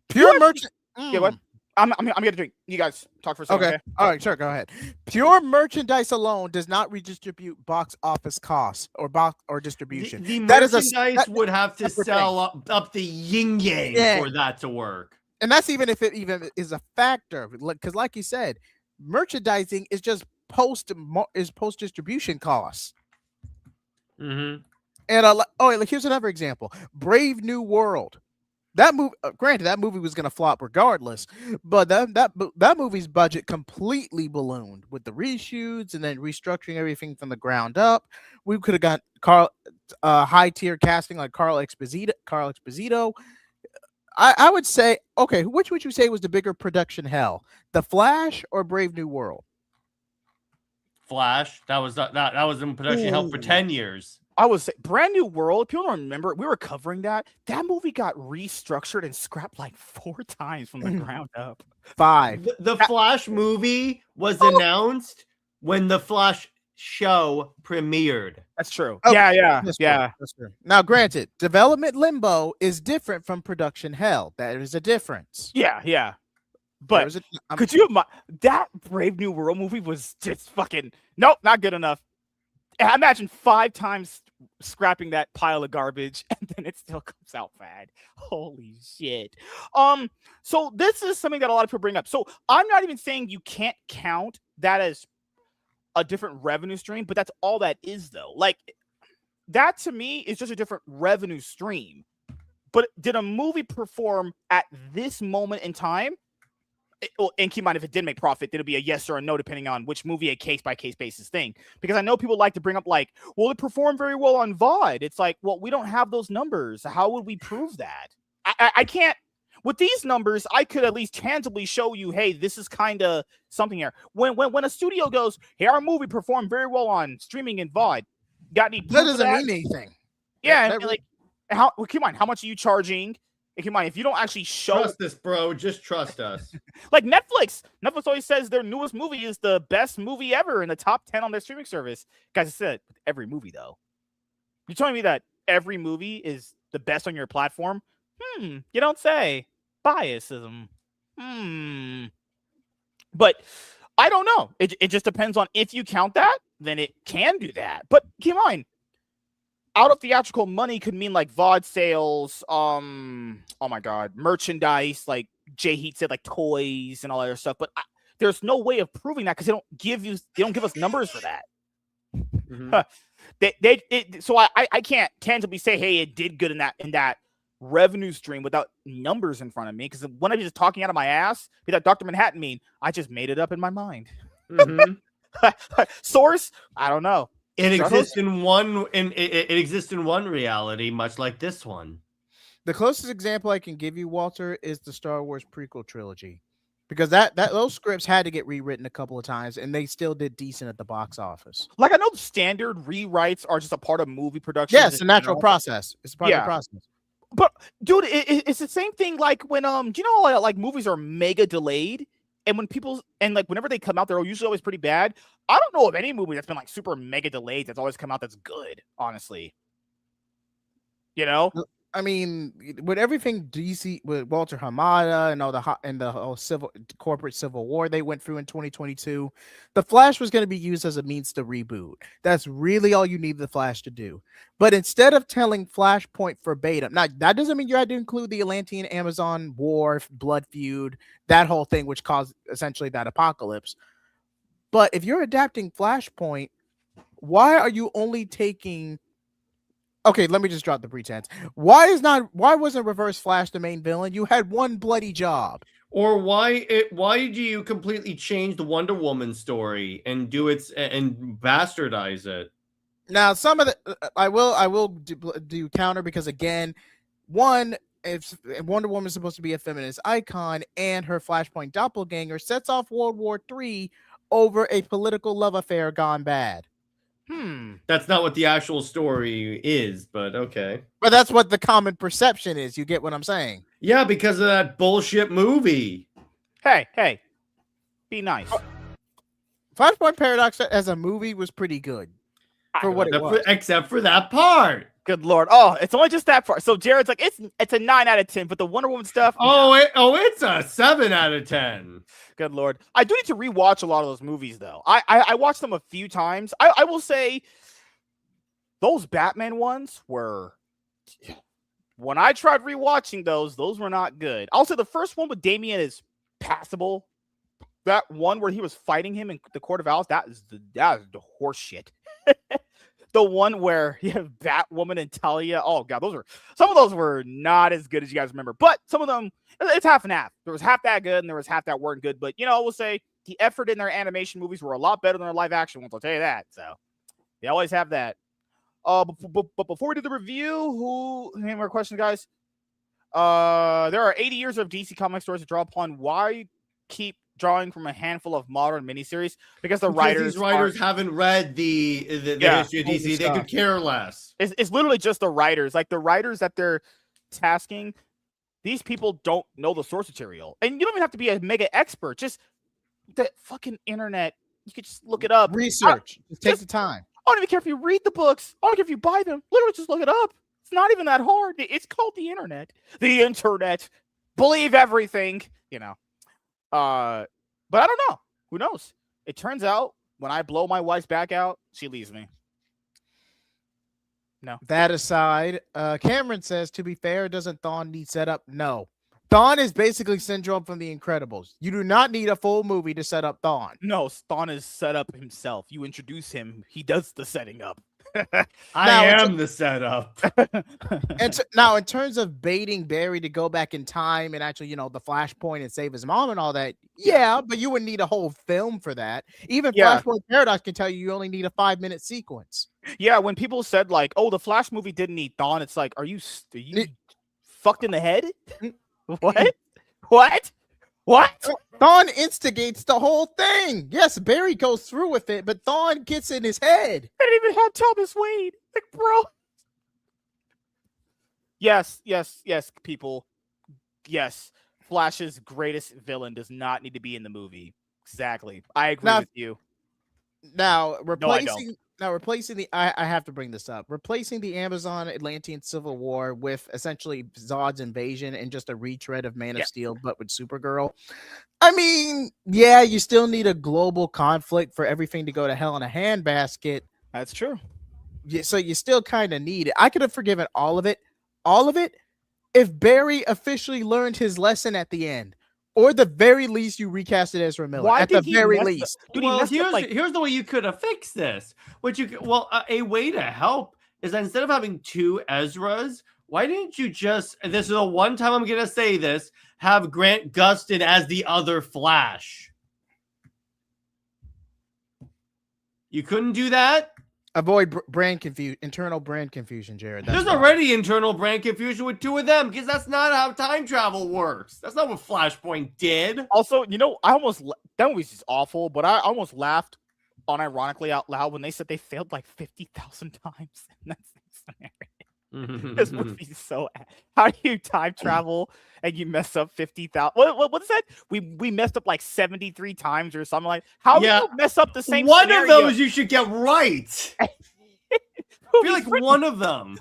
Pure merchant.
yeah, what? I'm gonna drink. You guys talk for a second.
Okay. All right. Sure. Go ahead. Pure merchandise alone does not redistribute box office costs or distribution.
The
That is
merchandise would have to
separate
sell up the yin yang
Yeah.
for that to work.
And that's even if it even is a factor, because like you said, merchandising is just post distribution costs.
Mm-hmm.
And like here's another example: Brave New World. That movie, granted, that movie was gonna flop regardless, but that movie's budget completely ballooned with the reshoots and then restructuring everything from the ground up. We could have got high tier casting like Carl Exposito. I would say, okay, which would you say was the bigger production hell, The Flash or Brave New World?
Flash. That was in production hell for 10 years.
I was say, Brand New World. People don't remember. We were covering that. That movie got restructured and scrapped like 4 times from the ground up.
5.
The Flash movie was announced when the Flash show premiered.
That's true.
Oh,
yeah.
That's true. Now, granted, development limbo is different from production hell. There is a difference.
Yeah. But could you imagine that Brave New World movie was just fucking nope, not good enough. I imagine 5 times scrapping that pile of garbage and then it still comes out bad. Holy shit. So this is something that a lot of people bring up. So I'm not even saying you can't count that as a different revenue stream, but that's all that is though. Like that to me is just a different revenue stream. But did a movie perform at this moment in time? And keep in mind, if it did make profit, it'll be a yes or a no, depending on which movie, a case-by-case basis thing. Because I know people like to bring up like, well, it performed very well on VOD. It's like, well, we don't have those numbers. How would we prove that? I can't. With these numbers, I could at least tangibly show you, hey, this is kind of something here. When a studio goes, hey, our movie performed very well on streaming and VOD, got any proof
that
of
doesn't mean anything.
Yeah, and like, keep in mind, how much are you charging? Keep in mind, if you don't actually show
trust this, bro, just trust us.
Like Netflix always says their newest movie is the best movie ever in the top 10 on their streaming service. Guys, I said every movie though. You're telling me that every movie is the best on your platform? You don't say. Biasism. But I don't know. It just depends on if you count that, then it can do that. But keep in mind, out of theatrical money could mean like VOD sales, oh my god, merchandise, like Jay Heat said, like toys and all that other stuff. But there's no way of proving that because they don't give us numbers for that. Mm-hmm. So I can't tangibly say, hey, it did good in that revenue stream without numbers in front of me. Because when I'm just talking out of my ass, be that Dr. Manhattan mean, I just made it up in my mind. Mm-hmm. Source, I don't know.
It exists in one reality, much like this one.
The closest example I can give you, Walter, is the Star Wars prequel trilogy, because those scripts had to get rewritten a couple of times, and they still did decent at the box office.
Like I know standard rewrites are just a part of movie production.
Yes, it's a natural process. It's part of the process.
But dude, it's the same thing. Like when do you know like movies are mega delayed? And when whenever they come out, they're usually always pretty bad. I don't know of any movie that's been like super mega delayed that's always come out that's good, honestly. You know?
I mean, with everything DC with Walter Hamada and the whole corporate civil war they went through in 2022, the Flash was going to be used as a means to reboot. That's really all you need the Flash to do. But instead of telling Flashpoint verbatim, now that doesn't mean you had to include the Atlantean Amazon war, blood feud, that whole thing, which caused essentially that apocalypse. But if you're adapting Flashpoint, why are you only taking? Okay, let me just drop the pretense. Why wasn't Reverse Flash the main villain? You had one bloody job.
Or why do you completely change the Wonder Woman story and and bastardize it?
Now, some of the I will do counter, because again, one, if Wonder Woman is supposed to be a feminist icon and her Flashpoint doppelganger sets off World War III over a political love affair gone bad.
That's not what the actual story is, but okay.
But that's what the common perception is. You get what I'm saying?
Yeah, because of that bullshit movie.
Hey, be nice.
Flashpoint Paradox as a movie was pretty good for what it was.
Except for that part.
Good Lord. Oh, it's only just that part. So Jared's like, it's a 9 out of 10, but the Wonder Woman stuff.
It's a 7 out of 10.
Good Lord. I do need to rewatch a lot of those movies, though. I watched them a few times. I will say those Batman ones were, when I tried rewatching those were not good. Also, the first one with Damian is passable. That one where he was fighting him in the Court of Owls, that is the horse shit. The one where you have Batwoman and Talia. Oh god, some of those were not as good as you guys remember, but some of them, it's half and half. There was half that good and there was half that weren't good. But I will say the effort in their animation movies were a lot better than their live action ones. I'll tell you that. So they always have that. But before we do the review, any more questions, guys? There are 80 years of DC comic stories to draw upon. Why keep drawing from a handful of modern miniseries? Because these writers
haven't read the history of DC. They could care less.
It's literally just the writers. Like the writers that they're tasking, these people don't know the source material. And you don't even have to be a mega expert. Just the fucking internet. You could just look it up.
Research. Just take the time.
I don't even care if you read the books. I don't care if you buy them. Literally just look it up. It's not even that hard. It's called the internet. The internet. Believe everything. But I don't know. Who knows? It turns out when I blow my wife's back out, she leaves me. No.
That aside, Cameron says, to be fair, doesn't Thawne need setup? No. Thawne is basically Syndrome from The Incredibles. You do not need a full movie to set up Thawne.
No, Thawne is set up himself. You introduce him, he does the setting up.
I am the setup.
And now, in terms of baiting Barry to go back in time and actually, the Flashpoint and save his mom and all that, yeah, but you would need a whole film for that. Even Flashpoint Paradox can tell you only need a 5-minute sequence.
Yeah, when people said like, "Oh, the Flash movie didn't need Thawne," it's like, are you fucked in the head? What?
Thawne instigates the whole thing. Yes, Barry goes through with it, but Thawne gets in his head.
I didn't even have Thomas Wayne. Like, bro. Yes, people. Yes. Flash's greatest villain does not need to be in the movie. Exactly. I agree with you.
Now, replacing I have to bring this up. Replacing the Amazon Atlantean Civil War with essentially Zod's invasion and just a retread of Man of Steel, but with Supergirl. I mean, yeah, you still need a global conflict for everything to go to hell in a handbasket.
That's true.
Yeah, so you still kind of need it. I could have forgiven all of it, if Barry officially learned his lesson at the end. Or the very least, you recast it Ezra Miller. At the very least.
Here's the way you could have fixed this. A way to help is that instead of having 2 Ezras, why didn't you just, and this is the one time I'm going to say this, have Grant Gustin as the other Flash? You couldn't do that?
Avoid internal brand confusion, Jared.
There's already internal brand confusion with 2 of them because that's not how time travel works. That's not what Flashpoint did.
Also, that movie's just awful, but I almost laughed unironically out loud when they said they failed like 50,000 times. And that's this movie's so. How do you time travel and you mess up 50,000? What is that? We messed up like 73 times or something like. How do you mess up the same?
One
scenario?
of those you should get right. I feel like one of them.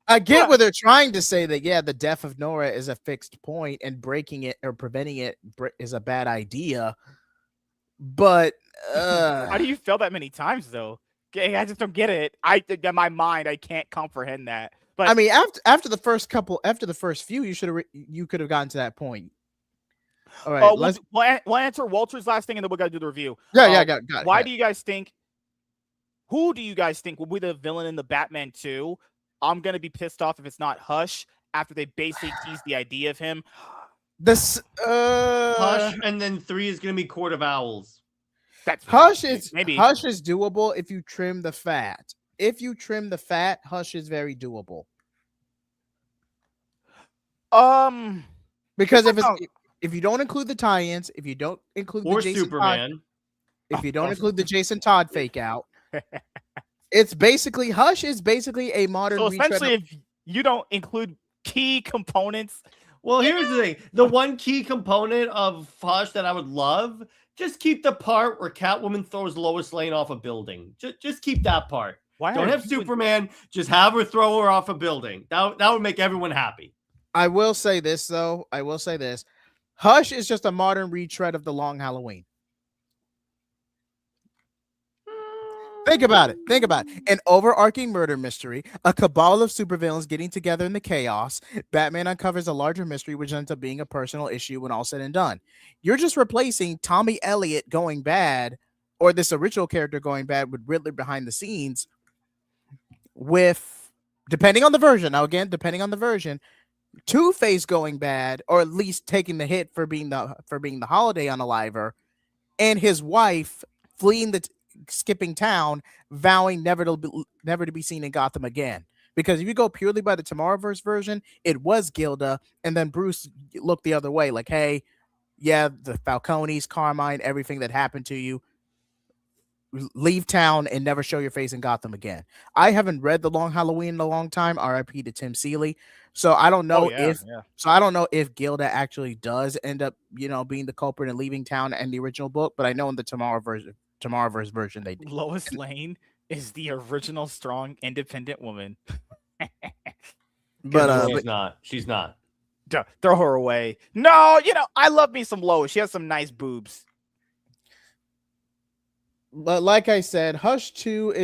I get what they're trying to say that the death of Nora is a fixed point and breaking it or preventing it is a bad idea. But
how do you fail that many times though? I just don't get it. In my mind, I can't comprehend that. But
I mean, after the first few, you could have gotten to that point. All right,
we'll answer Walter's last thing, and then we're gonna do the review.
Got it.
Why do you guys think? Who do you guys think will be the villain in the Batman 2? I'm gonna be pissed off if it's not Hush. After they basically teased the idea of him,
Hush, and then 3 is gonna be Court of Owls.
Hush is doable if you trim the fat. If you trim the fat, Hush is very doable. Because if you don't include the tie-ins, if you don't include the Jason
Superman,
Todd, if you don't include the Jason Todd fake out, It's basically Hush is basically a modern
So
retread.
essentially, if you don't include key components,
Well, here's the thing. The one key component of Hush that I would love, just keep the part where Catwoman throws Lois Lane off a building. Just keep that part.
why
Don't
are
have
you
Superman. Just have her throw her off a building. That would make everyone happy.
I will say this though. I will say this. Hush is just a modern retread of the Long Halloween. Think about it. Think about it. An overarching murder mystery, a cabal of supervillains getting together in the chaos. Batman uncovers a larger mystery, which ends up being a personal issue when all said and done. You're just replacing Tommy Elliott going bad, or this original character going bad with Riddler behind the scenes, with, depending on the version. Now, again, depending on the version, Two-Face going bad, or at least taking the hit for being the Holiday Unaliver, and his wife fleeing skipping town, vowing never to be seen in Gotham again. Because if you go purely by the Tomorrowverse version, it was Gilda, and then Bruce looked the other way, like, hey, yeah, the Falcones, Carmine, everything that happened to you, leave town and never show your face in Gotham again. I haven't read The Long Halloween in a long time, RIP to Tim Seeley. So I don't know I don't know if Gilda actually does end up, being the culprit and leaving town in the original book, but I know in the Tomorrowverse version they did.
Lois Lane is the original strong, independent woman.
But
She's not.
Throw her away. No, I love me some Lois. She has some nice boobs.
But like I said, Hush 2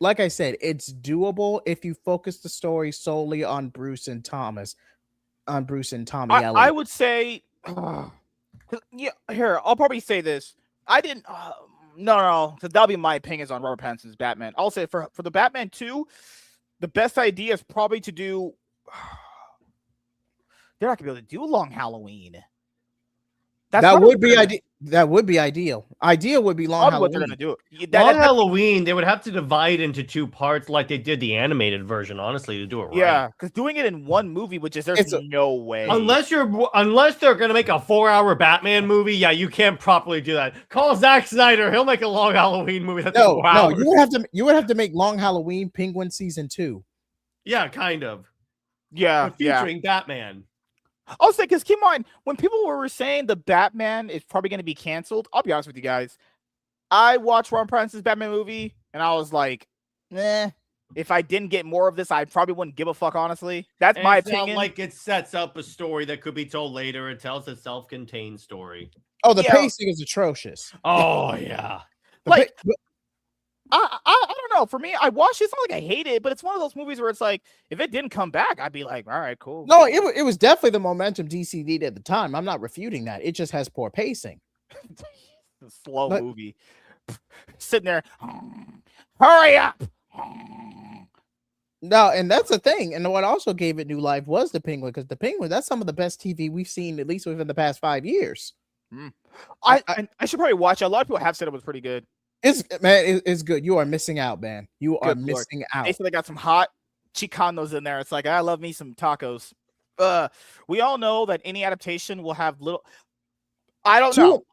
like I said, it's doable if you focus the story solely on Bruce and Tommy Elliott.
I would say, yeah. Here, I'll probably say this. I didn't. No. So that'll be my opinions on Robert Pattinson's Batman. I'll say for the Batman 2, the best idea is probably to do. They're not gonna be able to do a Long Halloween.
That would be ideal. That would be ideal. Ideal would be Long Halloween.
What they're gonna do.
Long Halloween, they would have to divide into 2 parts, like they did the animated version. Honestly, to do it right.
Yeah, because doing it in one movie, there's no way.
Unless they're gonna make a 4-hour Batman movie, yeah, you can't properly do that. Call Zack Snyder; he'll make a Long Halloween movie. That's 4 hours.
You would have to make Long Halloween Penguin season 2.
Yeah, kind of.
Yeah,
featuring Batman.
I'll say, because keep in mind, when people were saying the Batman is probably going to be canceled, I'll be honest with you guys. I watched Ron Pattinson's Batman movie, and I was like, if I didn't get more of this, I probably wouldn't give a fuck, honestly. That's my opinion.
Not like it sets up a story that could be told later. It tells a self-contained story.
Oh, the pacing is atrocious.
Oh, yeah.
I don't know. For me, I watched it. It's not like I hate it, but it's one of those movies where it's like, if it didn't come back, I'd be like, all right, cool.
No, it was definitely the momentum DC needed at the time. I'm not refuting that. It just has poor pacing.
Slow movie. Sitting there, hurry up.
No, and that's the thing. And what also gave it new life was the Penguin, because the Penguin, that's some of the best TV we've seen, at least within the past 5 years.
I should probably watch it. A lot of people have said it was pretty good.
It's good. You are missing out, man. You are missing out.
They said they got some hot Chicanos in there. It's like, I love me some tacos. We all know that any adaptation will have little. I don't know.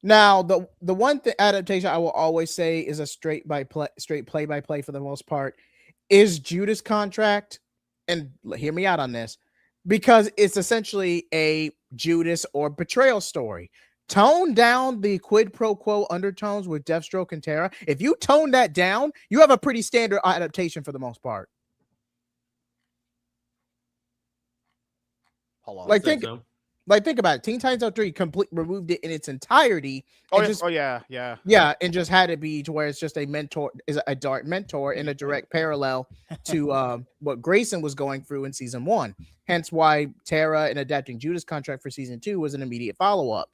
Now, the one adaptation I will always say is a straight play-by-play for the most part is Judas Contract, and hear me out on this, because it's essentially a Judas or betrayal story. Tone down the quid pro quo undertones with Deathstroke and Terra. If you tone that down, you have a pretty standard adaptation for the most part. Think about it. Teen Titans Go 3 removed it in its entirety. Yeah, and just had it be to where it's just a dark mentor in a direct parallel to what Grayson was going through in season 1. Hence why Terra and adapting Judas Contract for season 2 was an immediate follow-up.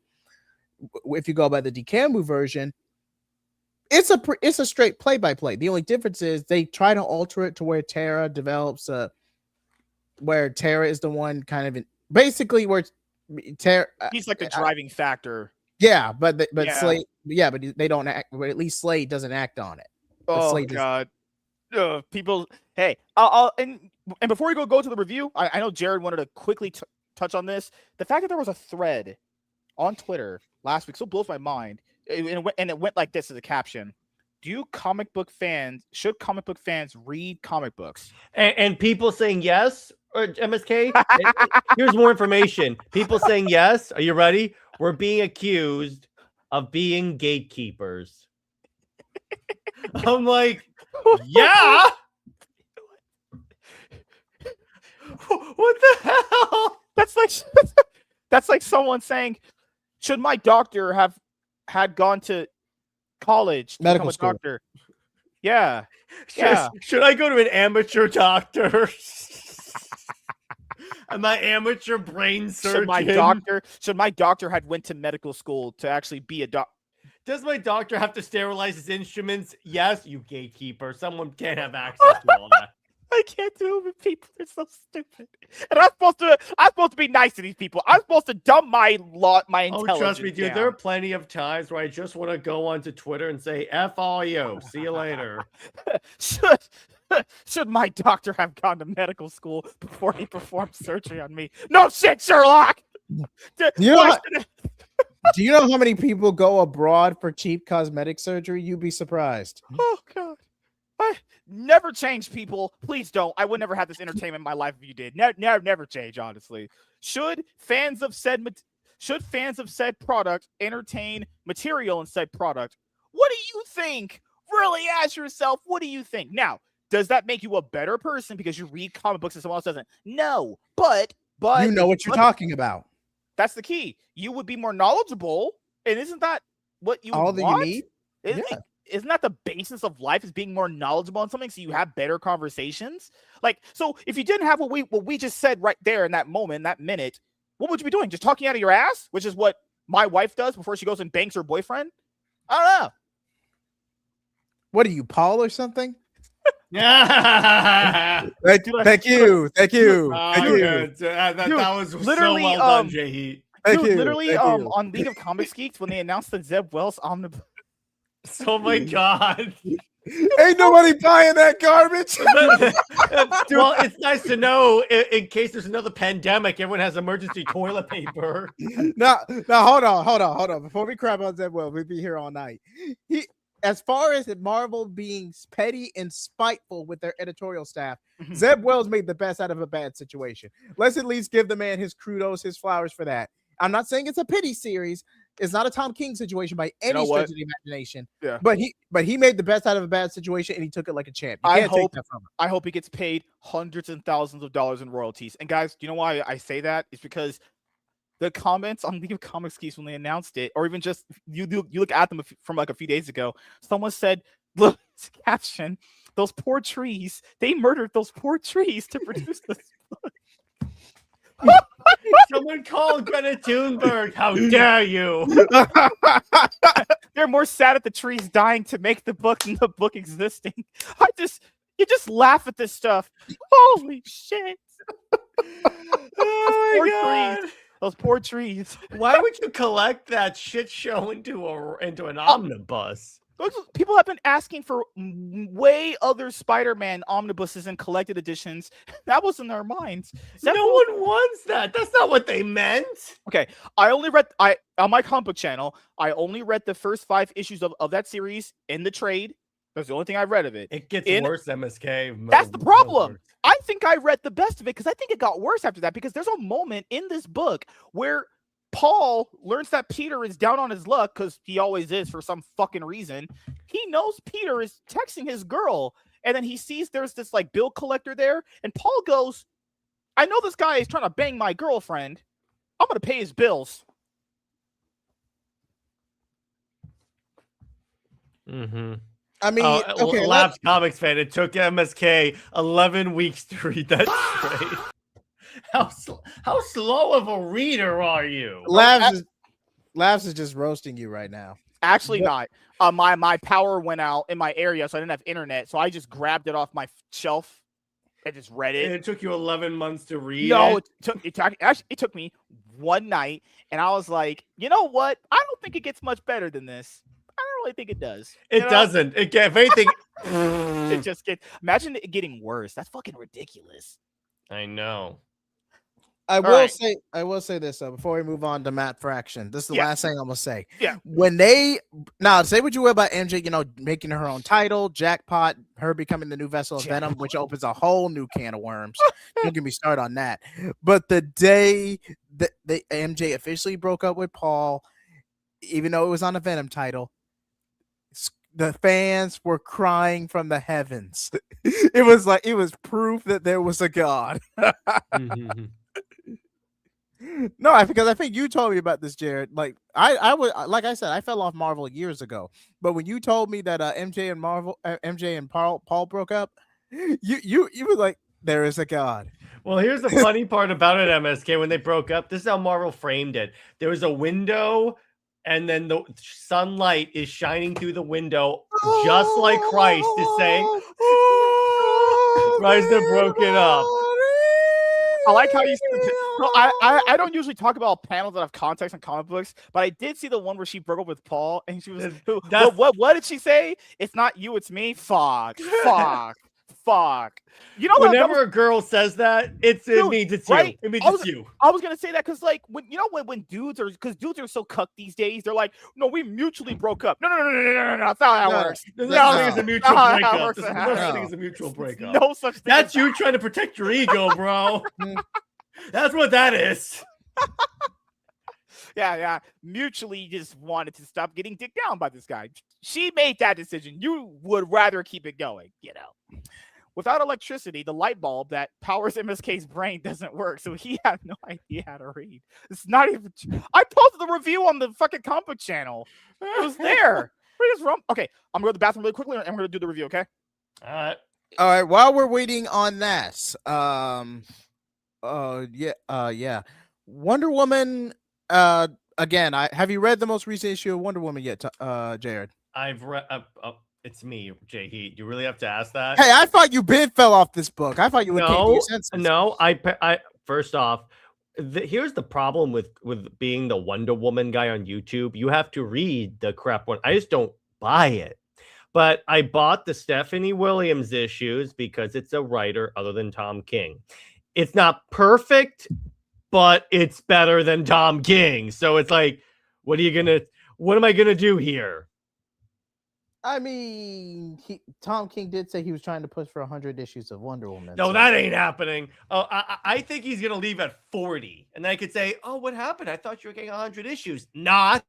If you go by the DeCambu version, it's a straight play-by-play. The only difference is they try to alter it to where Terra develops where Terra is the one kind of basically where Terra
he's like the driving factor.
Yeah, but Slade, but they don't act. But at least Slade doesn't act on it.
God, people. Hey, and before we go to the review, I know Jared wanted to quickly touch on this. The fact that there was a thread on Twitter last week still blows my mind. And it went like this as a caption: should comic book fans read comic books?
And people saying yes, or MSK. Here's more information. People saying yes. Are you ready? We're being accused of being gatekeepers. I'm like, yeah. What the hell?
That's like someone saying, should my doctor have had gone to college to
Medical
become a
school.
doctor? Yeah. Yeah.
Should I go to an amateur doctor? Am I amateur brain surgeon?
Should my doctor had went to medical school to actually be a doctor?
Does my doctor have to sterilize his instruments? Yes, you gatekeeper. Someone can't have access to all that.
I can't do it with people. They're so stupid. And I'm supposed to be nice to these people. I'm supposed to dumb my intelligence.
Oh, trust me, dude.
down.
There are plenty of times where I just want to go onto Twitter and say, F all you. See you later.
Should my doctor have gone to medical school before he performed surgery on me? No shit, Sherlock. Do you know how many people go abroad for cheap cosmetic surgery? You'd be surprised.
Oh God. Never change, people. Please don't. I would never have this entertainment in my life if you did. Never change, honestly. Should fans of said product entertain material in said product? What do you think? Really ask yourself, what do you think? Now, does that make you a better person because you read comic books and someone else doesn't? No, but
you know what you're talking about.
That's the key. You would be more knowledgeable, and isn't that what you
all that
want?
you need?
Isn't that the basis of life, is being more knowledgeable on something so you have better conversations? Like, so if you didn't have what we just said right there in that moment, in that minute, what would you be doing? Just talking out of your ass, which is what my wife does before she goes and bangs her boyfriend? I don't know.
What are you, Paul or something?
Yeah.
Thank you.
That was literally so well done, Jay.
Literally, on League of Comics Geeks, when they announced the Zeb Wells omnibus.
Oh my God.
Ain't nobody buying that garbage.
Well, it's nice to know in case there's another pandemic, everyone has emergency toilet paper.
Now, hold on. Before we crap on Zeb Wells, we'd be here all night. As far as Marvel being petty and spiteful with their editorial staff, Zeb Wells made the best out of a bad situation. Let's at least give the man his kudos, his flowers for that. I'm not saying it's a pity series. It's not a Tom King situation by any stretch of the imagination. Yeah. But he made the best out of a bad situation, and he took it like a champ. I
hope he gets paid hundreds and thousands of dollars in royalties. And guys, do you know why I say that? It's because the comments on League of Comics Geeks when they announced it, or even just you look at them from like a few days ago, someone said, look, caption, those poor trees, they murdered those poor trees to produce this book.
Someone called Greta Thunberg. How dare you?
They're more sad at the trees dying to make the book than the book existing. You just laugh at this stuff. Holy shit.
Oh my God.
Trees. Those poor trees.
Why would you collect that shit show into an omnibus?
People have been asking for way other Spider-Man omnibuses and collected editions. That was in their minds.
No one wants that. That's not what they meant.
Okay, on my comic book channel, I only read the first 5 issues of that series in the trade. That's the only thing I read of it.
It gets worse, MSK.
That's the problem. I think I read the best of it because I think it got worse after that, because there's a moment in this book where Paul learns that Peter is down on his luck, because he always is for some fucking reason. He knows Peter is texting his girl, and then he sees there's this like bill collector there, and Paul goes, I know this guy is trying to bang my girlfriend. I'm going to pay his bills.
Mm-hmm.
I mean, okay,
Labs Comics fan, it took MSK 11 weeks to read that trade. How slow of a reader are you?
Labs is just roasting you right now.
Actually, not. My power went out in my area, so I didn't have internet. So I just grabbed it off my shelf and just read it.
And it took you 11 months to read.
No, it took me one night, and I was like, you know what? I don't think it gets much better than this. I don't really think it does.
It doesn't. If anything,
it just gets. Imagine it getting worse. That's fucking ridiculous.
I know.
I will
right.
say this though before we move on to Matt Fraction. This is the
Yeah.
last thing I'm gonna say.
Yeah.
When they now say what you will about MJ, making her own title, jackpot, her becoming the new vessel of Venom, which opens a whole new can of worms. Don't get me started on that. But the day that the MJ officially broke up with Paul, even though it was on a Venom title, the fans were crying from the heavens. It was proof that there was a God. No, because I think you told me about this, Jared. Like I would, like I said, I fell off Marvel years ago. But when you told me that MJ and Paul broke up, you were like, there is a God.
Well, here's the funny part about it, MSK. When they broke up, this is how Marvel framed it. There was a window, and then the sunlight is shining through the window, just like Christ is saying, Christ had broken up.
I like how you said no, I don't usually talk about panels that have context in comic books, but I did see the one where she broke up with Paul and she was what did she say? It's not you, it's me. Fuck. You know,
whenever a girl says that, it means it's
right?
you. It means it's you.
I was gonna say that because, like, when dudes are so cucked these days, they're like, no, we mutually broke up. No, that's not how that works.
There's no such thing as a mutual breakup. There's no such thing as a mutual breakup.
No such thing.
That's you trying to protect your ego, bro. That's what that is.
Yeah. Mutually just wanted to stop getting dicked down by this guy. She made that decision. You would rather keep it going, Without electricity, the light bulb that powers MSK's brain doesn't work, so he had no idea how to read. It's not even. I posted the review on the fucking comic book channel. It was there. Okay, I'm gonna go to the bathroom really quickly, and I'm gonna do the review. Okay.
All right. While we're waiting on that, yeah. Wonder Woman. Again, have you read the most recent issue of Wonder Woman yet, Jared?
I've read. It's me, Jay Heat. You really have to ask that?
Hey, I thought you fell off this book. I thought you would came to your senses.
No, I first off, here's the problem with being the Wonder Woman guy on YouTube. You have to read the crap one. I just don't buy it. But I bought the Stephanie Williams issues because it's a writer other than Tom King. It's not perfect, but it's better than Tom King. So it's like, what am I gonna do here?
I mean, Tom King did say he was trying to push for 100 issues of Wonder Woman.
No, that ain't happening. Oh, I think he's going to leave at 40. And then I could say, oh, what happened? I thought you were getting 100 issues. Not.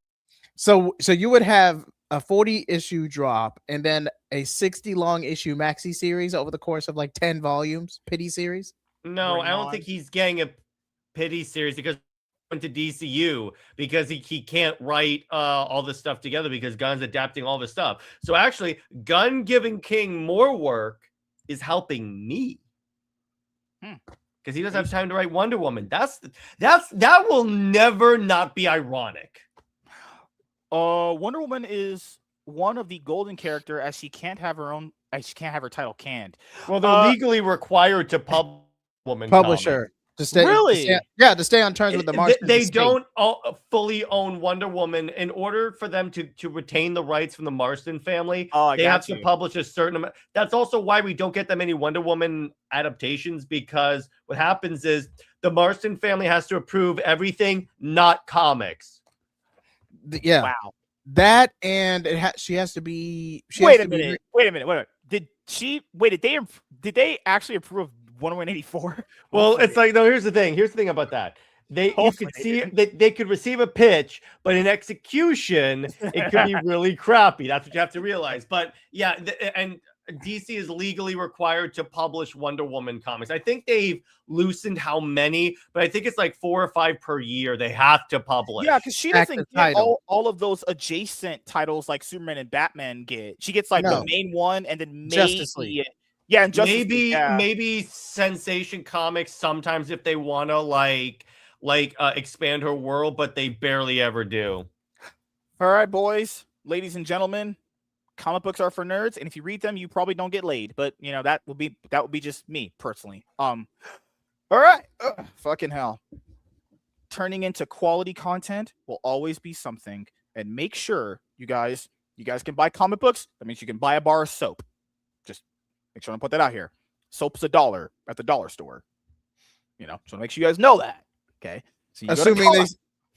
So you would have a 40 issue drop and then a 60 long issue maxi series over the course of like 10 volumes, pity series?
No, I don't think he's getting a pity series because to DCU because he can't write all this stuff together because Gunn's adapting all this stuff. So actually, Gunn giving King more work is helping me because he doesn't have time to write Wonder Woman. That will never not be ironic.
Wonder Woman is one of the golden character as she can't have her title canned.
Well, they're legally required to
publish her. To stay on terms with the Marston.
They don't fully own Wonder Woman. In order for them to retain the rights from the Marston family, they have to publish a certain amount. That's also why we don't get that many Wonder Woman adaptations, because what happens is the Marston family has to approve everything, not comics.
Yeah.
Wow.
That and she has to be.
Wait a minute. Did they actually approve 184?
Well, it's like, no, here's the thing about that. You could see they could receive a pitch, but in execution it could be really crappy. That's what you have to realize. But yeah, and DC is legally required to publish Wonder Woman comics. I think they've loosened how many, but I think it's like 4 or 5 per year they have to publish.
Yeah, because she doesn't get all of those adjacent titles like Superman and Batman get. She gets the main one and then
Justice League.
Yeah, and
maybe Sensation Comics sometimes if they want to expand her world, but they barely ever do.
All right, boys, ladies and gentlemen, comic books are for nerds, and if you read them, you probably don't get laid. But that would be just me personally. All right, fucking hell. Turning into quality content will always be something, and make sure you guys can buy comic books. That means you can buy a bar of soap. Just make sure I put that out here. Soap's $1 at the dollar store. You know, so make sure you guys know that. Okay. So you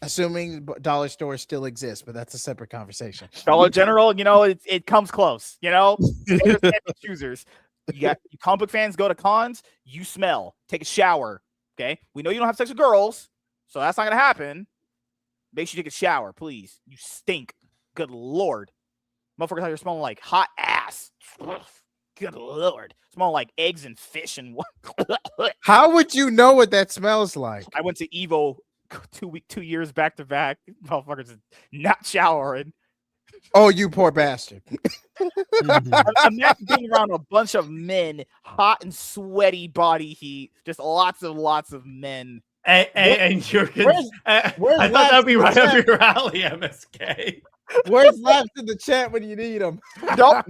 Assuming dollar stores still exist, but that's a separate conversation.
Dollar General, you know, it comes close. You know, pickers and choosers. You got you comic book fans go to cons. You smell. Take a shower. Okay. We know you don't have sex with girls, so that's not gonna happen. Make sure you take a shower, please. You stink. Good Lord, motherfuckers out here smelling like hot ass. Good Lord, smelling like eggs and fish and what?
How would you know what that smells like?
I went to Evo 2 years back to back. Motherfuckers not showering.
Oh, you poor bastard.
Imagine being around a bunch of men, hot and sweaty body heat, just lots of men.
And you're I thought that'd be right up your alley, MSK.
Where's Labs in the chat when you need them?
Nope.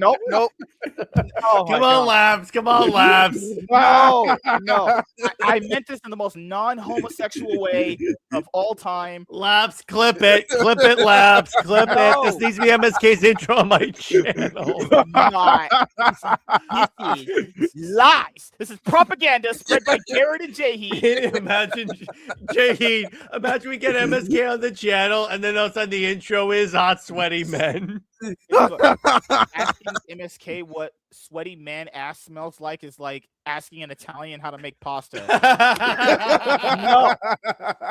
Oh,
come on, Labs. Come on, Labs.
No. I meant this in the most non-homosexual way of all time.
Labs, clip it, Labs, clip it. This needs to be MSK's intro on my channel.
This is lies. This is propaganda spread by Jared and Jaheen.
Imagine we get MSK on the channel, and then all of a sudden the intro is hot, sweaty men.
Asking MSK what sweaty man ass smells like is like asking an Italian how to make pasta. No.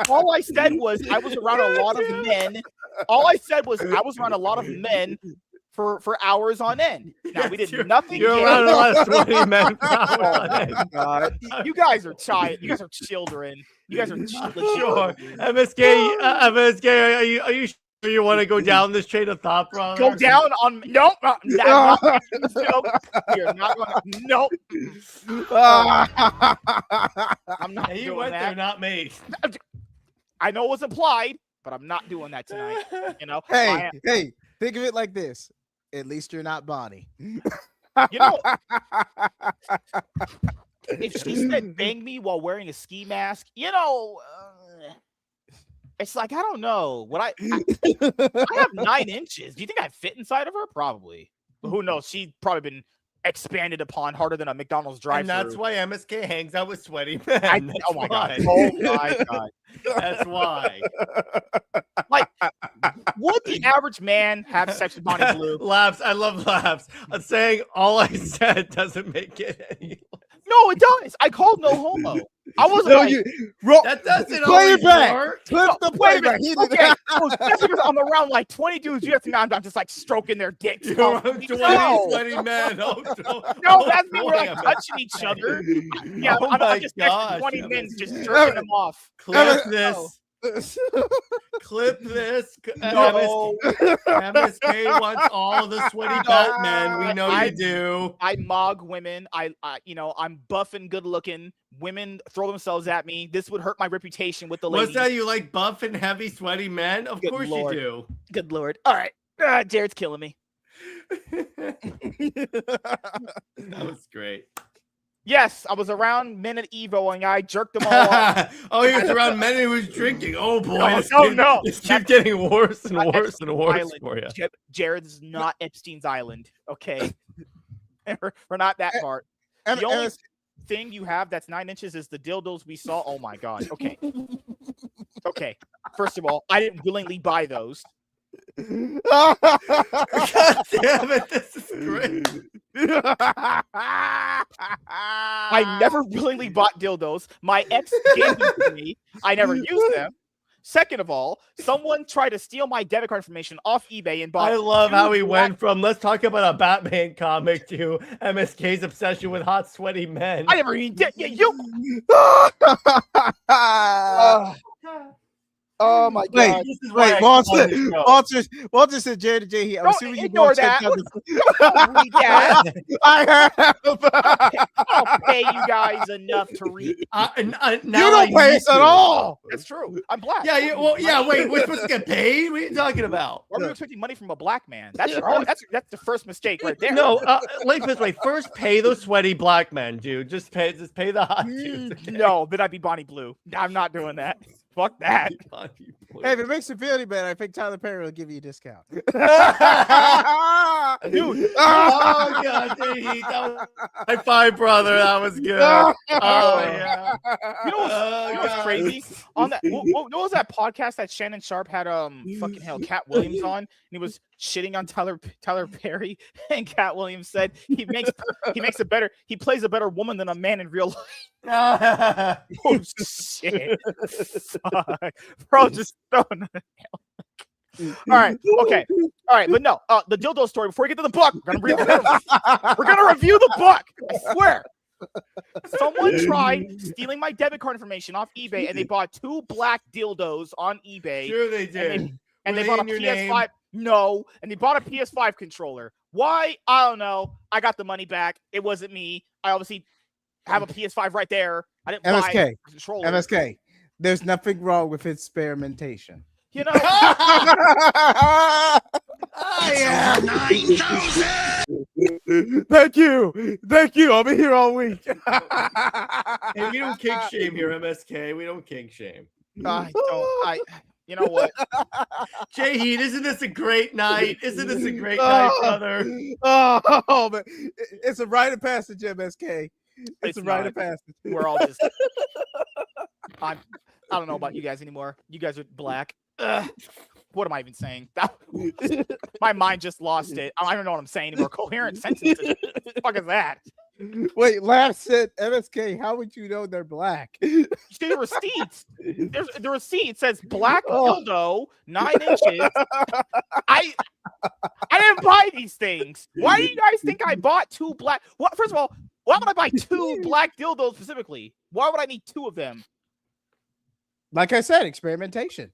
All I said was I was around a lot of men. All I said was I was around a lot of men for hours on end. Now we did nothing.
You're around a lot of sweaty men for hours on end.
God. You guys are child. You guys are children. You guys are
sure. MSK, are you sure you want to go down this chain of thought, brother?
Go down on nope. You're not going. Nope. I'm not
you
doing
went
that.
there, not me.
I know it was implied, but I'm not doing that tonight. You know.
Hey, think of it like this. At least you're not Bonnie.
You know, if she said bang me while wearing a ski mask, you know, it's like, I don't know. What I have 9 inches. Do you think I fit inside of her? Probably. But who knows? She's probably been expanded upon harder than a McDonald's drive-thru.
And that's why MSK hangs out with sweaty men.
Oh my god. Oh my god.
That's why.
Like, would the average man have sex with Bonnie Blue?
Labs. I love Labs. Saying all I said doesn't make it any less.
No, it does. I called no homo. I wasn't
that doesn't
play it back.
Work.
Clip the playback.
Okay. Because I'm around like 20 dudes. You have to I'm just like stroking their dicks.
You're 20 sweaty men.
No, that's me. We're like touching each other. Yeah, I'm just next 20 men just jerking them off.
Clip this. Clip this.
No.
MSK wants all the sweaty Batmen. We know you do.
I mog women. I'm buff and good looking. Women throw themselves at me. This would hurt my reputation with the ladies.
What's that? You like buff and heavy sweaty men? Of course you do.
Good Lord. All right. Jared's killing me.
That was great.
Yes, I was around men at Evo and I jerked them all off.
Oh, he was around men who was drinking. Oh boy,
no.
This keeps getting worse and worse and worse
Island.
for you.
Jared, this is not Epstein's Island, okay? We're not that part. The only thing you have that's 9 inches is the dildos we saw. Oh my god. Okay. Okay. First of all, I didn't willingly buy those.
God damn it, this is great.
I never willingly bought dildos. My ex gave them to me. I never used them. Second of all, someone tried to steal my debit card information off eBay and bought.
I love how he went from let's talk about a Batman comic to MSK's obsession with hot, sweaty men.
I never even did. Yeah, you. Oh my god!
Wait, Walter said Jared and Jay. I'm assuming you
ignore that.
I have.
I'll pay you guys enough to read.
You don't pay us at all.
That's true. I'm black.
Yeah, wait, we're supposed to get paid? What are you talking about?
Why are you expecting money from a black man? That's the first mistake right there.
No, like this way. First, pay those sweaty black men, dude. Just pay the hot dudes. Okay?
No, then I'd be Bonnie Blue. I'm not doing that. Fuck that.
Hey, if it makes you feel any better, I think Tyler Perry will give you a discount.
Dude.
Oh god, JD, that was high five, brother. That was good. Oh yeah.
You know what's
God.
crazy? On that, what was that podcast that Shannon Sharp had? Fucking hell, Cat Williams on, and he was shitting on Tyler Perry, and Cat Williams said he plays a better woman than a man in real life. Oh shit, fuck. Bro, just throwing. All right, okay, all right, but no, the dildo story. Before we get to the book, we're gonna review the book. I swear. Someone tried stealing my debit card information off eBay, and they bought 2 black dildos on eBay.
Sure they did.
And they bought a PS5. No, and they bought a PS5 controller. Why? I don't know. I got the money back. It wasn't me. I obviously have a PS5 right there. I didn't buy a controller.
MSK. There's nothing wrong with experimentation.
You know.
Thank you. I'll be here all week.
Hey, we don't kink shame here, MSK. We don't kink shame.
You know what?
Jay Heat, isn't this a great night? Isn't this a great night, brother?
Oh, man. It's a rite of passage, MSK. It's a rite of passage.
We're all just. I don't know about you guys anymore. You guys are black. What am I even saying? My mind just lost it. I don't know what I'm saying anymore. Coherent sentences. What the fuck is that?
Wait, last said MSK. How would you know they're black?
You see the receipts. There's the receipt. It says black dildo, 9 inches. I didn't buy these things. Why do you guys think I bought 2 black? What? First of all, why would I buy 2 black dildos specifically? Why would I need 2 of them?
Like I said, experimentation.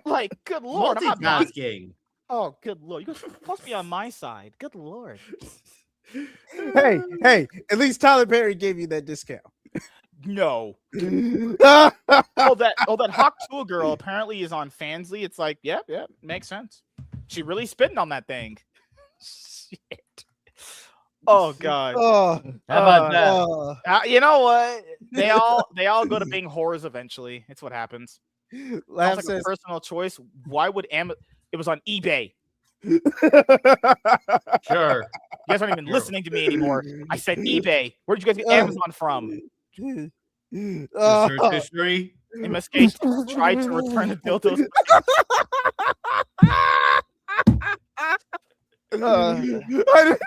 Like, good lord, I'm not
multitasking.
Oh, good lord, you guys must be on my side. Good lord.
Hey, at least Tyler Perry gave you that discount.
No. that Hawk Tool girl apparently is on Fansly. It's like, yeah, makes sense. She really spitting on that thing. Shit. Oh god.
How about that?
You know what? They all go to being whores eventually. It's what happens. Sounds like a personal choice. Why would it was on eBay?
Sure.
You guys aren't even listening to me anymore. I said eBay. Where did you guys get Amazon from?
Search history.
MSK tried to return the dildos.
I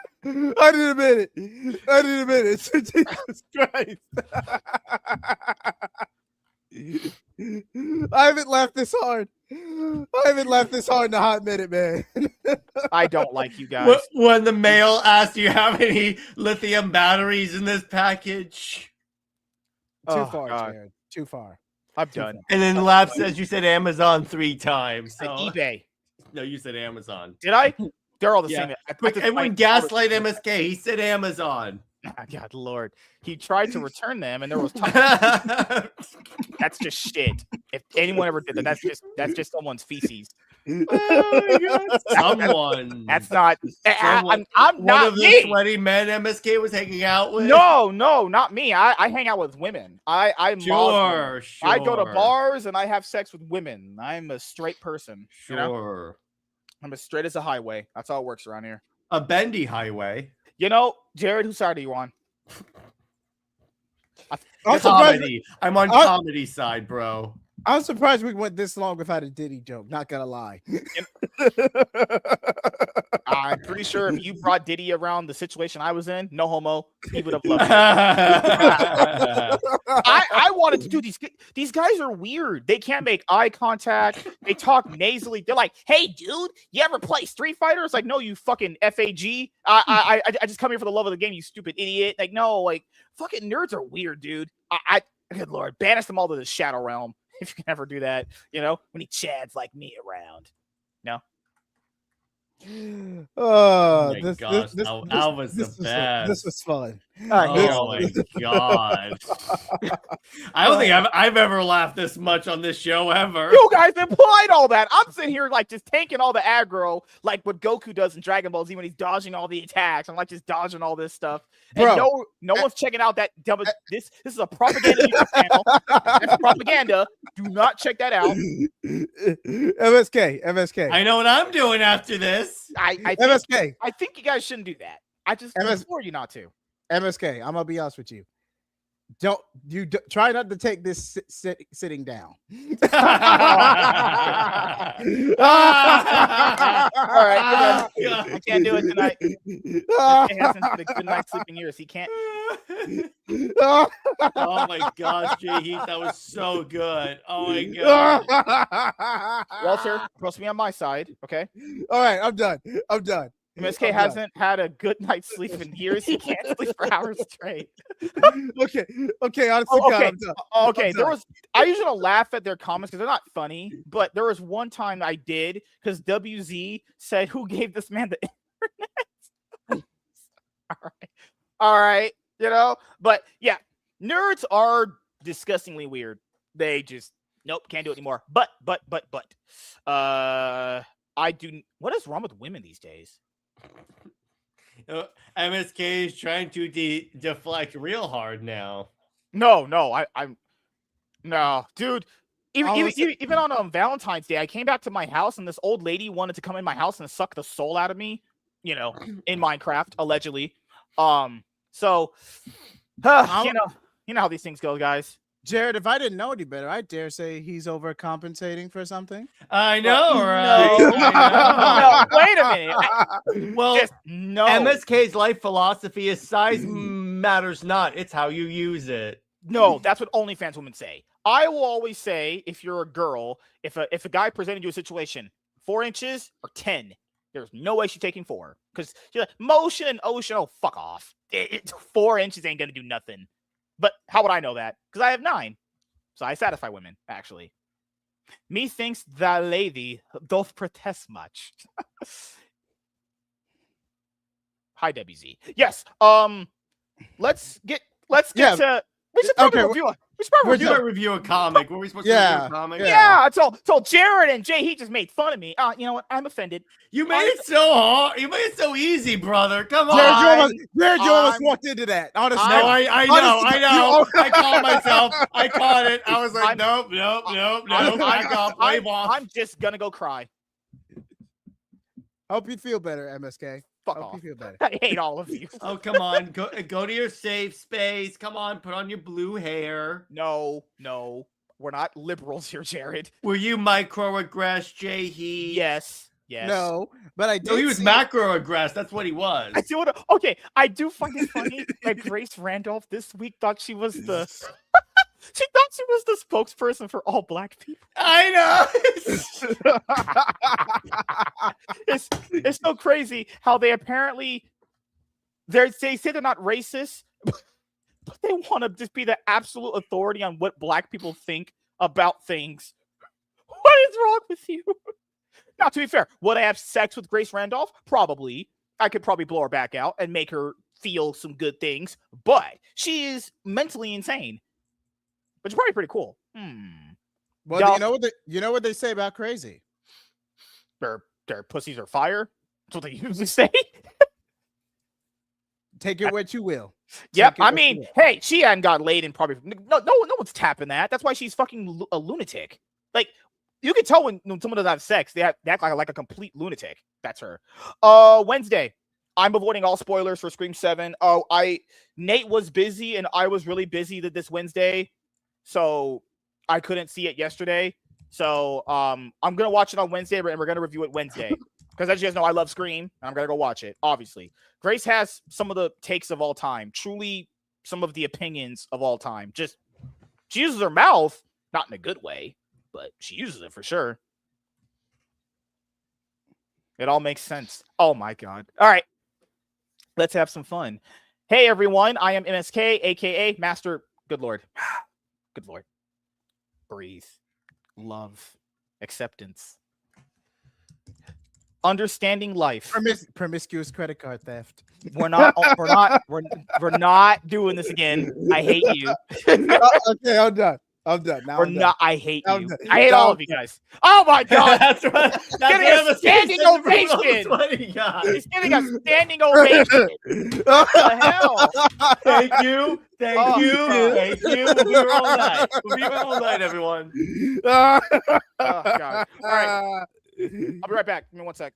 didn't admit it. Jesus Christ. I haven't laughed this hard in a hot minute, man.
I don't like you guys.
When the mail asked, do you have any lithium batteries in this package?
Too far, Jared. Too far.
I'm done.
And then Lab says you said Amazon 3 times. So.
eBay.
No, you said Amazon.
Did I? They're all the same.
Everyone gaslight MSK. He said Amazon.
God Lord. He tried to return them and there was that's just shit. If anyone ever did that, that's just someone's feces.
Someone.
That's not I'm
one
not
of
me.
the sweaty men MSK was hanging out with.
No, not me. I hang out with women. I'm
sure.
I go to bars and I have sex with women. I'm a straight person.
Sure.
You know? I'm as straight as a highway. That's how it works around here.
A bendy highway.
You know, Jared, whose side are you on?
Comedy. I'm on comedy side, bro.
I'm surprised we went this long without a Diddy joke. Not gonna lie.
I'm pretty sure if you brought Diddy around the situation I was in, no homo, he would have loved it. I wanted to do these guys are weird. They can't make eye contact. They talk nasally. They're like, "Hey, dude, you ever play Street Fighter?" It's like, "No, you fucking FAG. I just come here for the love of the game, you stupid idiot." Like, no, like fucking nerds are weird, dude. Good lord, banish them all to the shadow realm. If you can ever do that, you know, when he chads like me around. No.
Oh,
my gosh, Al was the best.
This was fun.
Oh my god! I don't think I've ever laughed this much on this show ever.
You guys implied all that. I'm sitting here like just tanking all the aggro, like what Goku does in Dragon Ball Z when he's dodging all the attacks. I'm like just dodging all this stuff. And
Bro,
no one's checking out that this is a propaganda YouTube channel. It's propaganda. Do not check that out.
MSK.
I know what I'm doing after this.
MSK.
I think you guys shouldn't do that. I just implore you not to.
MSK, I'm gonna be honest with you. Try not to take this sitting down.
All right, I can't do it tonight. He hasn't had a good night's sleep in years. He can't.
Oh my gosh, Jay Heath, that was so good. Oh my god.
Walter, supposed to be on my side, okay?
All right, I'm done.
MSK hasn't had a good night's sleep in years. He can't sleep for hours straight.
Okay. Honestly, God, I'm done.
Okay, I usually don't laugh at their comments because they're not funny, but there was one time I did because WZ said, "Who gave this man the internet?" All right, but yeah, nerds are disgustingly weird. They just can't do it anymore. But I do. What is wrong with women these days?
MSK is trying to deflect real hard now.
No, dude. Even on Valentine's Day, I came back to my house and this old lady wanted to come in my house and suck the soul out of me, in Minecraft, allegedly. So, you know how these things go, guys.
Jared, if I didn't know any better, I dare say he's overcompensating for something.
I know, right?
No, wait a minute. No.
MSK's life philosophy is size matters not. It's how you use it.
No, that's what OnlyFans women say. I will always say, if you're a girl, if a guy presented you a situation, 4 inches or 10, there's no way she's taking 4. Because she's like, motion and ocean, oh, fuck off. 4 inches ain't going to do nothing. But how would I know that? Because I have 9. So I satisfy women, actually. Me thinks the lady don't protest much. Hi, Debbie Z. Yes. Let's get to. We should probably
review a comic. Were we supposed to review a comic?
Yeah. So Jared and Jay, he just made fun of me. You know what? I'm offended.
You made it so hard. You made it so easy, brother. Come on.
Jared, you almost walked into that. Honestly,
I know. I caught myself. I caught it. I was like, nope. Back off. Wave off.
I'm just gonna go cry.
Hope you feel better, MSK.
Fuck
Hope
off.
you feel better.
I hate all of you.
Oh, come on. Go to your safe space. Come on. Put on your blue hair.
No. We're not liberals here, Jared.
Were you microaggressed, Jay Heath?
Yes.
No, but I did.
No, he was macroaggressed. That's what he was.
I do find it funny that Grace Randolph this week thought she was the spokesperson for all black people.
I know.
It's so crazy how they apparently they say they're not racist, but they want to just be the absolute authority on what black people think about things. What is wrong with you? Now, to be fair, would I have sex with Grace Randolph? Probably. I could probably blow her back out and make her feel some good things, but she is mentally insane. Which is probably pretty cool.
Well, you know what they say about crazy?
Their pussies are fire. That's what they usually say.
Take it what you will.
Yep. I mean, hey, she hadn't got laid in probably no one's tapping that. That's why she's fucking a lunatic. Like, you can tell when someone doesn't have sex, they act like a complete lunatic. That's her. Wednesday. I'm avoiding all spoilers for Scream 7. Nate was busy and I was really busy this Wednesday. So I couldn't see it yesterday. So I'm gonna watch it on Wednesday, and we're gonna review it Wednesday. Because as you guys know, I love Scream, and I'm gonna go watch it, obviously. Grace has some of the takes of all time, truly some of the opinions of all time. Just she uses her mouth, not in a good way, but she uses it for sure. It all makes sense. Oh my god. All right. Let's have some fun. Hey everyone, I am MSK, aka Master. Good Lord. Good Lord. Breathe. Love. Acceptance. understanding life.
Promiscuous credit card theft.
We're not doing this again. I hate you.
Okay, I'm done. Now
We're
I'm
not.
done.
I hate
I'm
you.
done.
I hate all of you guys. Oh my god!
that's what
Getting a
MSK
standing
said to bring all the
ovation.
sweaty guys.
He's getting a standing ovation. What the hell?
Thank you. Thank
Oh,
you.
God.
Thank you. We'll be here all night. We'll be here all night, everyone.
Oh god! All right, I'll be right back. Give me 1 sec.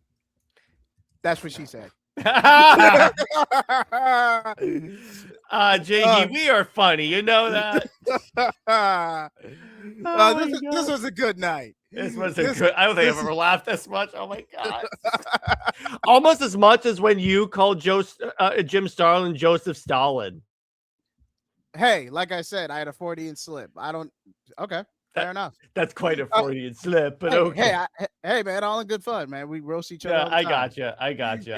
That's what she said.
JD, we are funny. You know that.
This was a good night.
This was a good. I don't think I've ever laughed this much. Oh my god! Almost as much as when you called Jim Starlin Joseph Stalin.
Hey, like I said, I had a 40 and slip. Okay, fair enough.
That's quite a Freudian slip, but
Hey,
okay.
hey, man, all in good fun, man. We roast each other.
Yeah,
all the
I
time.
got you.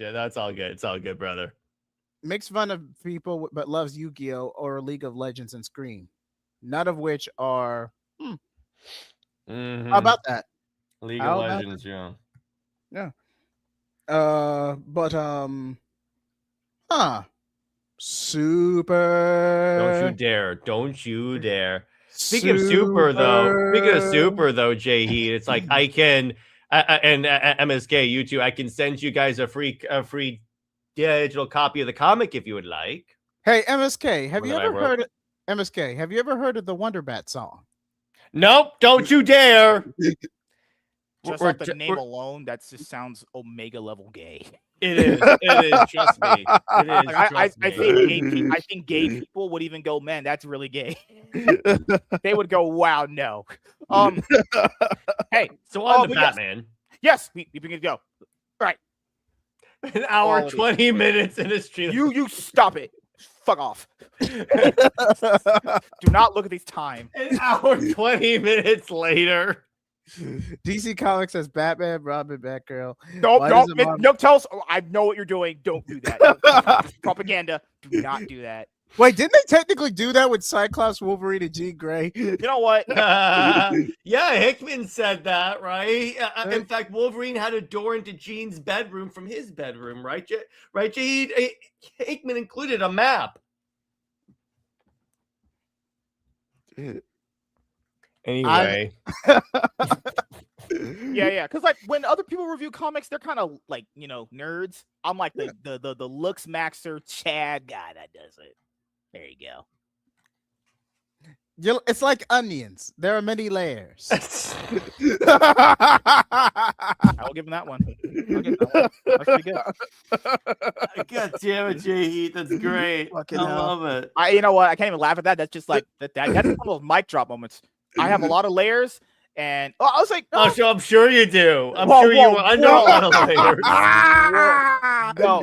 Yeah.
That's all good. It's all good, brother.
Makes fun of people, but loves Yu-Gi-Oh or League of Legends and Scream, none of which are.
Mhm.
How about that?
League
How
of
about
Legends, yeah.
Yeah. But super.
Don't you dare! Don't you dare! Speaking of super though, Jay Heat, it's like I can and MSK, you two, I can send you guys a free digital copy of the comic if you would like.
Hey, MSK, have
One
you
that I
ever
wrote.
heard MSK? Have you ever heard of the Wonder Bat song?
Nope, don't you dare!
Just
We're-
off the name
we're-
alone, that just sounds Omega level gay.
It is. It is. Trust me. It is.
Like, I
trust me.
think gay people would even go, man, that's really gay. They would go, wow, no. Hey,
So on to
but yes.
Batman.
Yes, we can go. Right.
An hour,
Quality.
20 minutes in a stream.
You stop it. Fuck off. Do not look at these time.
An hour, 20 minutes later.
DC Comics has Batman, Robin, Batgirl.
No, tell us. Oh, I know what you're doing. Don't do that. It's propaganda. Do not do that.
Wait, didn't they technically do that with Cyclops, Wolverine, and Jean Grey?
You know what?
Yeah, Hickman said that, right? In fact, Wolverine had a door into Jean's bedroom from his bedroom, right? Right? Hickman included a map. Anyway.
Yeah. Because like when other people review comics, they're kind of like nerds. I'm like the looks maxer Chad guy that does it. There you go.
It's like onions. There are many layers.
I will give him that one. That's pretty good.
God damn it, Jay Heat. That's great.
Fucking
I
hell.
love it.
You know what? I can't even laugh at that. That's just like that's one of those mic drop moments. I have a lot of layers, and I was like,
Oh, so I'm sure you do. I'm
Whoa,
sure you
whoa,
were under a lot of layers.
no.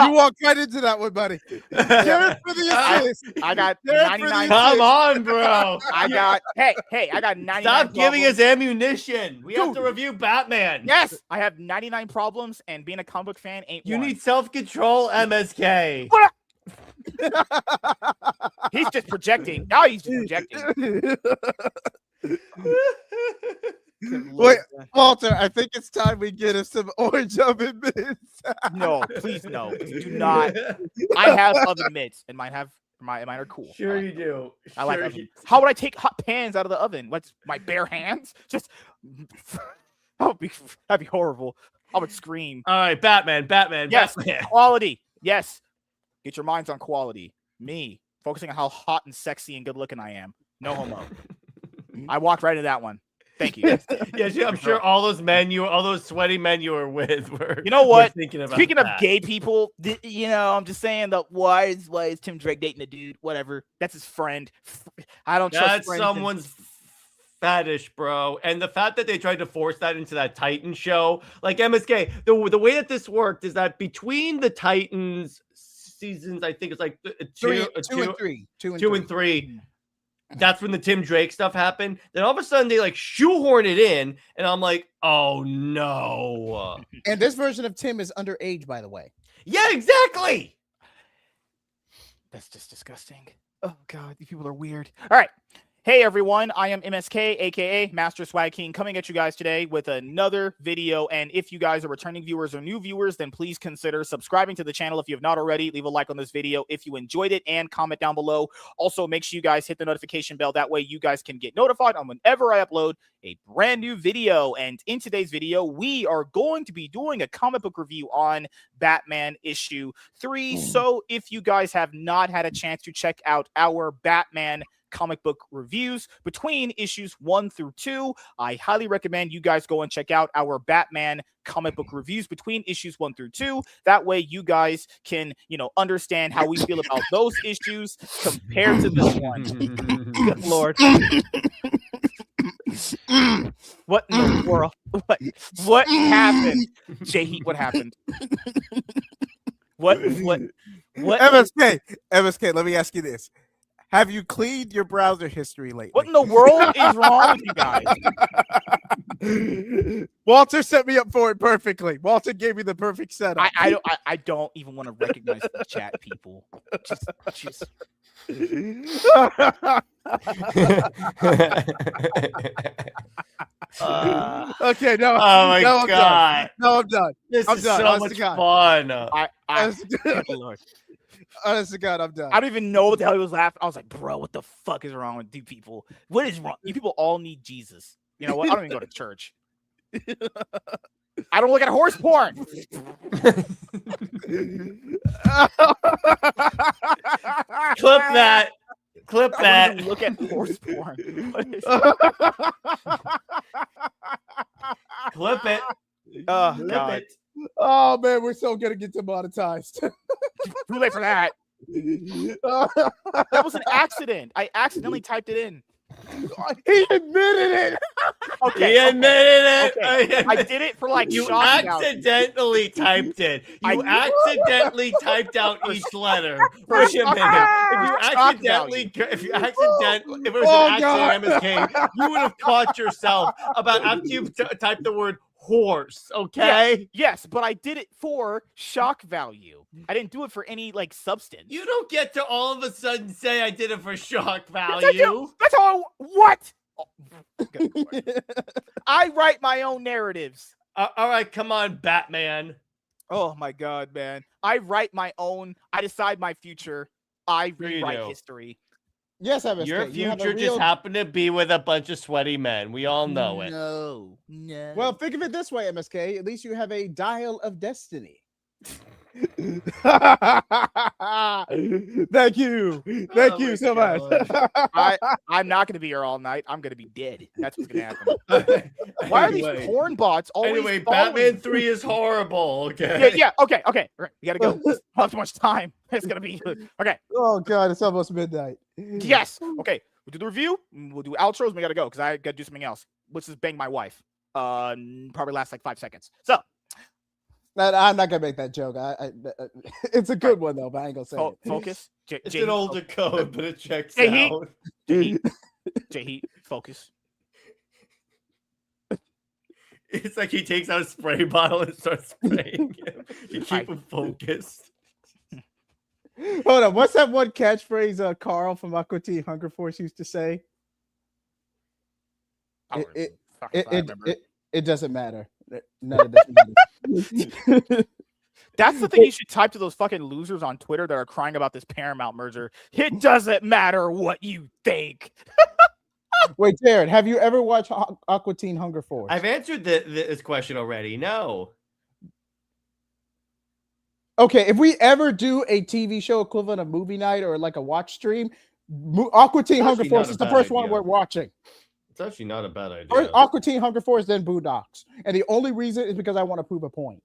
You walked right into that one, buddy. Jared for the assist.
I got
Jared for the
99.
Come on, bro.
I got I got 99.
Stop giving
problems.
us ammunition. We have
Dude.
to review Batman.
Yes, I have 99 problems, and being a comic book fan ain't
You
one.
need self-control, MSK.
He's just projecting. Now he's just projecting.
Wait, Walter, I think it's time we get us some orange oven mitts.
No, please no. Do not. I have oven mitts, and mine are cool.
Sure you do.
I like
Sure
oven.
you-
How would I take hot pans out of the oven? What's my bare hands? Just that'd be horrible. I would scream.
All right, Batman.
Yes,
Batman.
quality. Yes, get your minds on quality. Me focusing on how hot and sexy and good looking I am. No homo. I walked right into that one. Thank you.
Yeah, I'm sure all those sweaty men you were with were.
You know what?
were thinking about
Speaking of
that.
gay people, I'm just saying that why is Tim Drake dating a dude? Whatever. That's his friend. I don't trust
That's
friends.
someone's fetish, bro. And the fact that they tried to force that into that Titan show, like MSK, the way that this worked is that between the Titans seasons, I think it's like two and three. That's when the Tim Drake stuff happened. Then all of a sudden they like shoehorn it in, and I'm like, oh no.
And this version of Tim is underage, by the way.
Yeah, exactly.
That's just disgusting. Oh god, these people are weird. All right. Hey everyone, I am MSK, aka Master Swag King, coming at you guys today with another video. And if you guys are returning viewers or new viewers, then please consider subscribing to the channel if you have not already. Leave a like on this video if you enjoyed it and comment down below. Also, make sure you guys hit the notification bell. That way you guys can get notified on whenever I upload a brand new video. And in today's video, we are going to be doing a comic book review on Batman issue 3. So if you guys have not had a chance to check out our Batman comic book reviews between issues 1 through 2, I highly recommend you guys go and check out our Batman comic book reviews between issues 1 through 2. That way you guys can, understand how we feel about those issues compared to this one. Good Lord. What in the world? What happened? J-Heat, what happened? What?
MSK, let me ask you this. Have you cleaned your browser history lately?
What in the world is wrong with you guys?
Walter set me up for it perfectly. Walter gave me the perfect setup.
I don't even want to recognize the chat people. Just.
Okay, no.
Oh my God.
No, I'm done.
This
I'm
is
done.
so
Honest
much
to God.
fun.
Lord.
Honest to God, I'm done.
I don't even know what the hell he was laughing. I was like, bro, what the fuck is wrong with you people? What is wrong? You people all need Jesus. You know what? I don't even go to church. I don't look at horse porn.
Clip that. Clip
I
that.
don't even look at horse porn. What is
Clip it.
Oh,
Clip
God.
it.
Oh man, we're so gonna get demonetized.
Too late for that. That was an accident. I accidentally typed it in.
He admitted it.
Okay.
He admitted it.
Okay. I did it for like
You
shock value.
accidentally typed it. You
I-
accidentally typed out each letter.
For
Wait a minute.
shock
If it was
Oh,
an
God.
accident, MSK, you would have caught yourself about after you typed the word horse. Okay.
Yes, but I did it for shock value. I didn't do it for any like substance.
You don't get to all of a sudden say I did it for shock value.
That's all. What? Oh, good Lord. I write my own narratives.
All right, come on, Batman.
Oh my God, man! I write my own. I decide my future. I
Sure you
rewrite
do.
history.
Yes, MSK.
Your
you have a
future just
real-
happened to be with a bunch of sweaty men. We all know it.
No.
Well, think of it this way, MSK. At least you have a dial of destiny. Thank you. Thank
Oh
you
my
so much.
I'm not going to be here all night. I'm going to be dead. That's what's going to happen. Why are these
Anyway.
porn bots always?
Anyway,
following
Batman
me?
3 is horrible. Okay.
Yeah. Okay. Right, we gotta go. We don't have too much time. It's gonna be okay.
Oh God, it's almost midnight.
Yes. Okay. We'll do the review. We'll do outros. We gotta go because I gotta do something else. Let's just bang my wife. Probably last like 5 seconds. So
I'm not gonna make that joke. It's a good one though, but I ain't gonna say it.
focus.
It's an older code, but it checks
J-Heat.
out.
J-Heat, focus.
It's like he takes out a spray bottle and starts spraying him to keep him focused.
Hold on. What's that one catchphrase Carl from Aqua Teen Hunger Force used to say?
I don't
It-
fucking remember.
It doesn't matter. None of this matters.
That's the thing you should type to those fucking losers on Twitter that are crying about this Paramount merger. It doesn't matter what you think.
Wait, Jared, have you ever watched Aqua Teen Hunger Force?
I've answered this question already. No.
Okay, if we ever do a TV show equivalent of movie night or like a watch stream, Aqua Teen Hunger
actually
Force
not
is
a
the
bad
first one
idea.
we're watching.
It's actually not a bad idea.
First, Aqua Teen Hunger Force, then Boondocks. And the only reason is because I want to prove a point.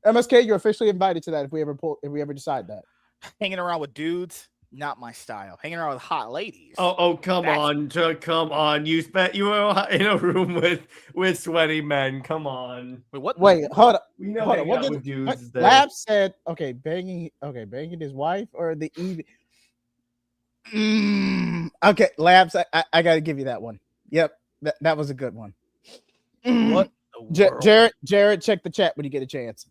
MSK, you're officially invited to that if we ever decide that.
Hanging around with dudes, not my style. Hanging around with hot ladies.
Oh, come
That's-
on, come on. You were in a room with sweaty men. Come on.
Wait, what?
Wait, hold on.
We know
Hold on,
hanging
what
out
did-
with dudes is there.
Lab said, banging his wife or the even. Okay, Labs, I got to give you that one. Yep, that was a good one.
What? the world?
Jared, check the chat when you get a chance.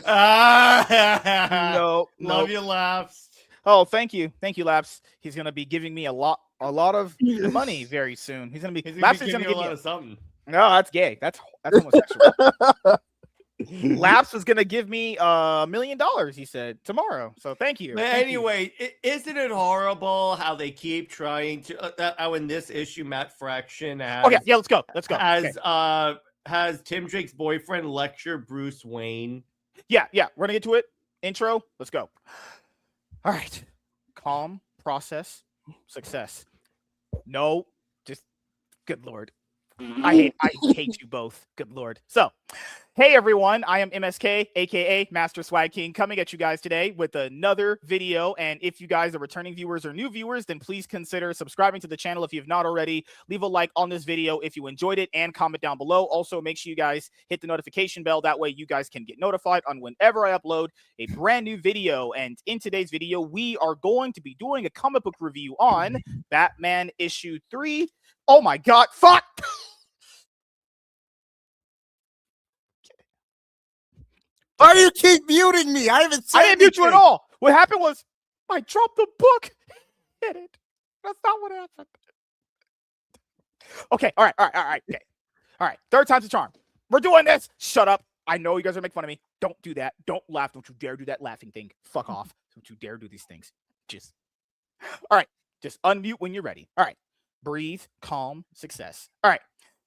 Ah!
No,
Love
no.
you, Laps.
Oh, thank you, Laps. He's gonna be giving me a lot of money very soon. He's gonna be Laps is gonna
you a
give
lot
me.
of something.
No, that's gay. That's homosexual. Laps is gonna give me $1 million. He said tomorrow. So thank you.
But
Thank you.
anyway, isn't it horrible how they keep trying to? How in this issue, Matt Fraction has
Okay, yeah, let's go. Let's go. Okay.
Has Tim Drake's boyfriend lecture Bruce Wayne.
Yeah, we're gonna get to it. Intro. Let's go. All right. Calm, process, success. No, just good Lord. I hate you both. Good Lord. So, hey everyone, I am MSK, aka Master Swag King, coming at you guys today with another video. And if you guys are returning viewers or new viewers, then please consider subscribing to the channel if you have not already. Leave a like on this video if you enjoyed it and comment down below. Also, make sure you guys hit the notification bell. That way you guys can get notified on whenever I upload a brand new video. And in today's video, we are going to be doing a comic book review on Batman issue 3. Oh my God, fuck!
Why do you keep muting me? I haven't said
I didn't mute you at
anything.
all. What happened was I dropped the book. Hit it. That's not what happened. Okay. All right. Okay. All right. Third time's a charm. We're doing this. Shut up. I know you guys are making fun of me. Don't do that. Don't laugh. Don't you dare do that laughing thing. Fuck off. Don't you dare do these things. Just. All right. Just unmute when you're ready. All right. Breathe. Calm. Success. All right.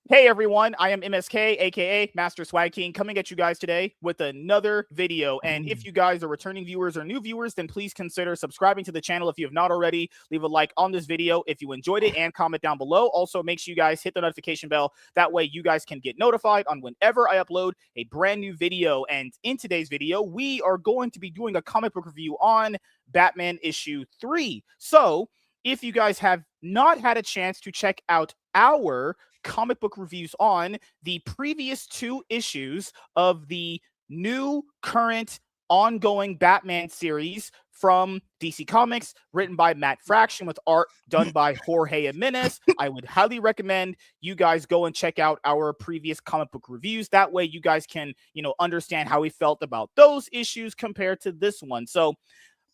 Hey everyone, I am MSK, aka Master Swag King, coming at you guys today with another video. And if you guys are returning viewers or new viewers, then please consider subscribing to the channel if you have not already. Leave a like on this video if you enjoyed it and comment down below. Also, make sure you guys hit the notification bell. That way you guys can get notified on whenever I upload a brand new video. And in today's video, we are going to be doing a comic book review on Batman issue 3. So if you guys have not had a chance to check out our comic book reviews on the previous 2 issues of the new current ongoing Batman series from DC Comics, written by Matt Fraction with art done by Jorge Jimenez, I would highly recommend you guys go and check out our previous comic book reviews. That way you guys can, understand how we felt about those issues compared to this one. So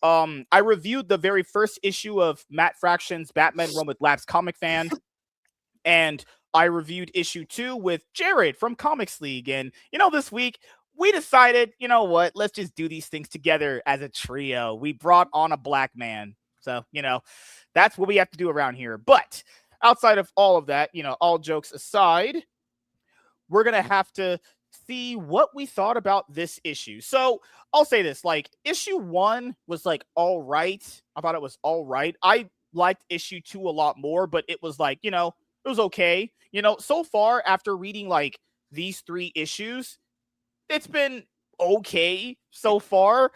I reviewed the very first issue of Matt Fraction's Batman Run with Labs Comic Fan, and I reviewed issue 2 with Jared from Comics League. And, this week we decided, what, let's just do these things together as a trio. We brought on a black man. So, that's what we have to do around here. But outside of all of that, all jokes aside, we're going to have to see what we thought about this issue. So I'll say this, issue 1 was all right. I thought it was all right. I liked issue 2 a lot more, but it was it was okay. So far after reading these 3 issues, it's been okay so far.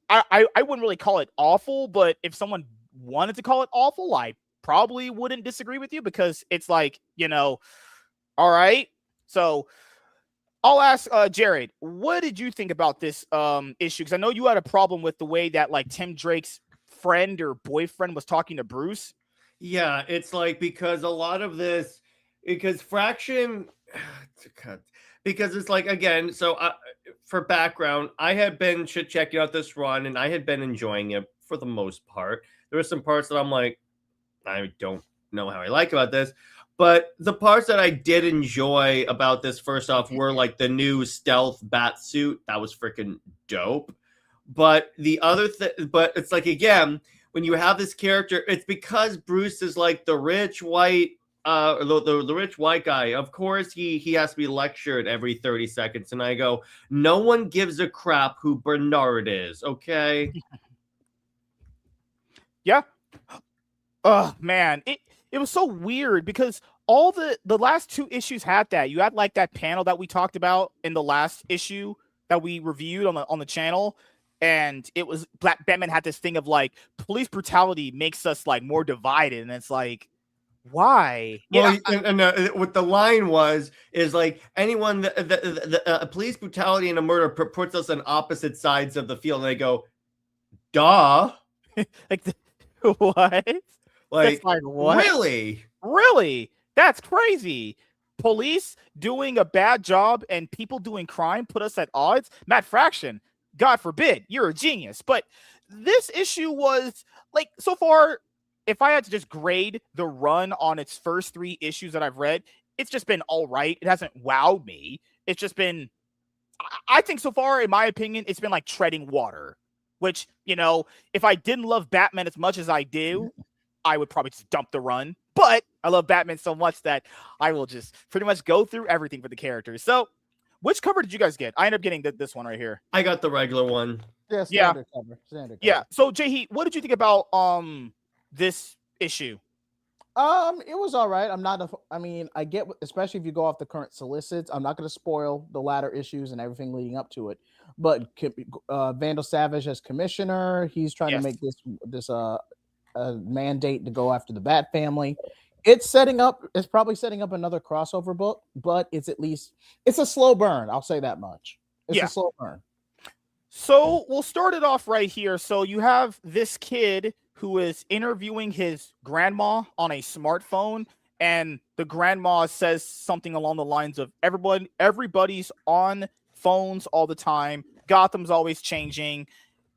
I wouldn't really call it awful, but if someone wanted to call it awful, I probably wouldn't disagree with you because it's all right. So I'll ask Jared, what did you think about this issue? Because I know you had a problem with the way that Tim Drake's friend or boyfriend was talking to Bruce.
Yeah, it's because a lot of this, because Fraction, because it's again, so for background, I had been checking out this run and I had been enjoying it for the most part. There were some parts that I'm I don't know how I like about this, but the parts that I did enjoy about this, first off, were the new stealth bat suit. That was freaking dope. But the other thing, but it's again, when you have this character, it's because Bruce is the rich white, the rich white guy. Of course, he has to be lectured every 30 seconds. And I go, no one gives a crap who Bernard is, okay?
Yeah. Oh man, it was so weird because all the last 2 issues had that. You had that panel that we talked about in the last issue that we reviewed on the channel. And it was Batman had this thing of police brutality makes us more divided, and it's why?
Well, and what the line is anyone the police brutality and a murder puts us on opposite sides of the field, and they go, duh,
what?
What?
Really? Really? That's crazy. Police doing a bad job and people doing crime put us at odds. Matt Fraction, God forbid, you're a genius. But this issue was like, so far, if I had to just grade the run on its first 3 issues that I've read, it's just been all right. It hasn't wowed me. It's just been, I think so far, in my opinion, it's been like treading water, which, if I didn't love Batman as much as I do, I would probably just dump the run. But I love Batman so much that I will just pretty much go through everything for the characters. So, which cover did you guys get? I ended up getting this one right here.
I got the regular one.
Yeah, standard cover. Standard cover.
Yeah. So, Jay, what did you think about this issue?
It was all right. I get, especially if you go off the current solicits. I'm not going to spoil the latter issues and everything leading up to it. But Vandal Savage as commissioner, he's trying to make this mandate to go after the Bat family. It's probably setting up another crossover book, but it's a slow burn. I'll say that much. It's a slow burn.
So we'll start it off right here. So you have this kid who is interviewing his grandma on a smartphone, and the grandma says something along the lines of everybody's on phones all the time. Gotham's always changing.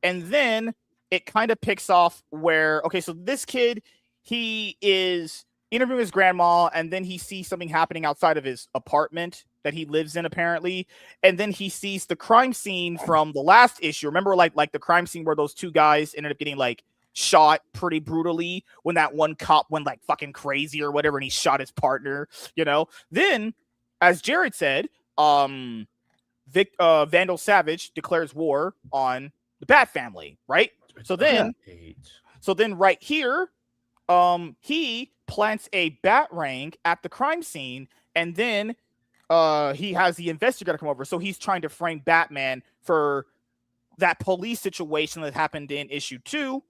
And then it kind of picks off where, okay, so this kid, he is interviewing his grandma, and then he sees something happening outside of his apartment that he lives in, apparently. And then he sees the crime scene from the last issue. Remember, like the crime scene where those 2 guys ended up getting like shot pretty brutally when that one cop went like fucking crazy or whatever, and he shot his partner, Then, as Jared said, Vandal Savage declares war on the Bat family, right? So then right here, he plants a batarang at the crime scene, and then he has the investigator come over. So he's trying to frame Batman for that police situation that happened in issue 2.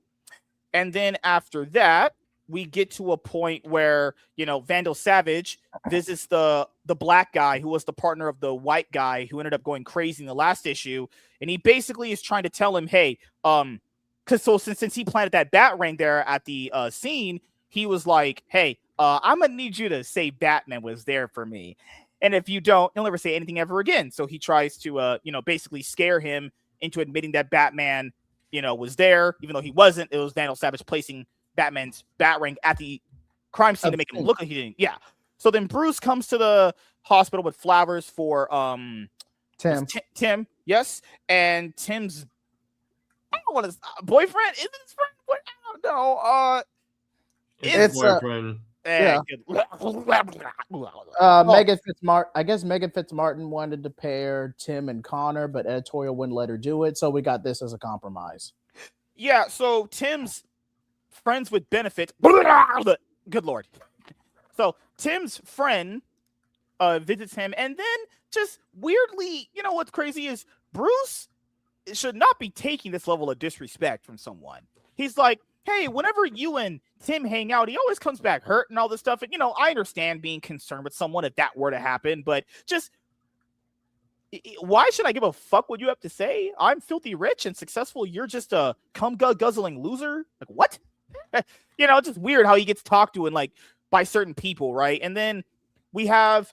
And then after that, we get to a point where, Vandal Savage visits the black guy who was the partner of the white guy who ended up going crazy in the last issue. And he basically is trying to tell him, hey, since he planted that batarang there at the scene, he was like, hey, I'm going to need you to say Batman was there for me. And if you don't, he'll never say anything ever again. So he tries to, basically scare him into admitting that Batman, was there, even though he wasn't. It was Vandal Savage placing Batman's batarang at the crime scene to make him look like he didn't. Yeah. So then Bruce comes to the hospital with flowers for
Tim.
Yes. And Tim's, I don't know what his boyfriend is. His friend? What? I don't know.
It's boyfriend.
Megan Fitzmartin. I guess Megan Fitzmartin wanted to pair Tim and Connor, but editorial wouldn't let her do it. So we got this as a compromise.
Yeah. So Tim's friends with benefit. Good Lord. So Tim's friend visits him, and then just weirdly, what's crazy is Bruce should not be taking this level of disrespect from someone. He's like, hey, whenever you and Tim hang out, he always comes back hurt and all this stuff. And, I understand being concerned with someone if that were to happen, but just why should I give a fuck what you have to say? I'm filthy rich and successful. You're just a cum guzzling loser. Like, what? It's just weird how he gets talked to and like by certain people, right? And then we have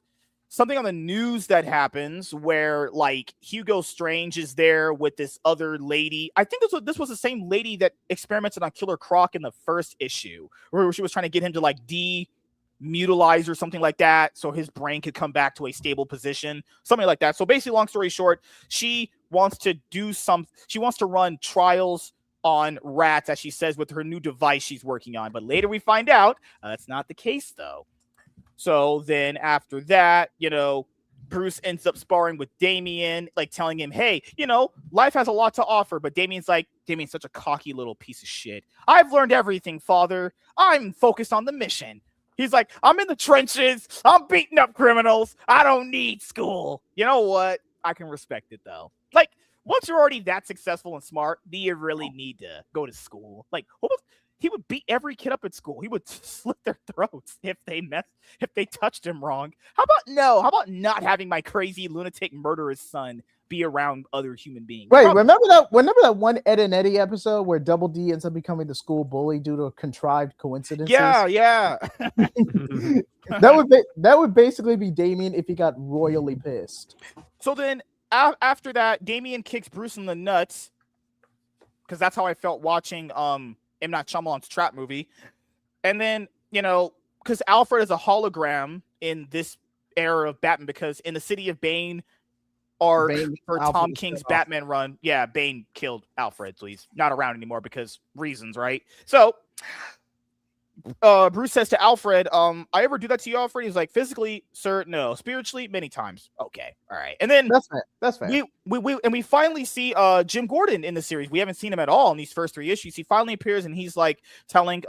something on the news that happens where like Hugo Strange is there with this other lady. I think this was the same lady that experimented on Killer Croc in the first issue, where she was trying to get him to like demutilize or something like that, so his brain could come back to a stable position, something like that. So basically, long story short, she wants to run trials on rats, as she says, with her new device she's working on. But later we find out that's not the case, though. So then after that, Bruce ends up sparring with Damian, like telling him, hey, life has a lot to offer. But Damian's such a cocky little piece of shit. I've learned everything, father. I'm focused on the mission. He's like, I'm in the trenches. I'm beating up criminals. I don't need school. You know what? I can respect it, though. Like, once you're already that successful and smart, do you really need to go to school? Like, he would beat every kid up at school. He would slit their throats if they touched him wrong. How about not having my crazy lunatic murderous son be around other human beings?
Wait, remember that one Ed and Eddie episode where Double D ends up becoming the school bully due to a contrived coincidence?
Yeah.
That would basically be Damian if he got royally pissed.
So then after that, Damian kicks Bruce in the nuts because that's how I felt watching M. Night Shyamalan's Trap movie. And then, because Alfred is a hologram in this era of Batman, because in the City of Bane arc for
Alfred
Tom
was
King's
killed off.
Batman run, Bane killed Alfred, so he's not around anymore because reasons, right? So Bruce says to Alfred, I ever do that to you, Alfred? He's like, physically, sir, no. Spiritually, many times. Okay, all right. And then
That's fair.
we finally see Jim Gordon in the series. We haven't seen him at all in these first 3 issues. He finally appears and he's like telling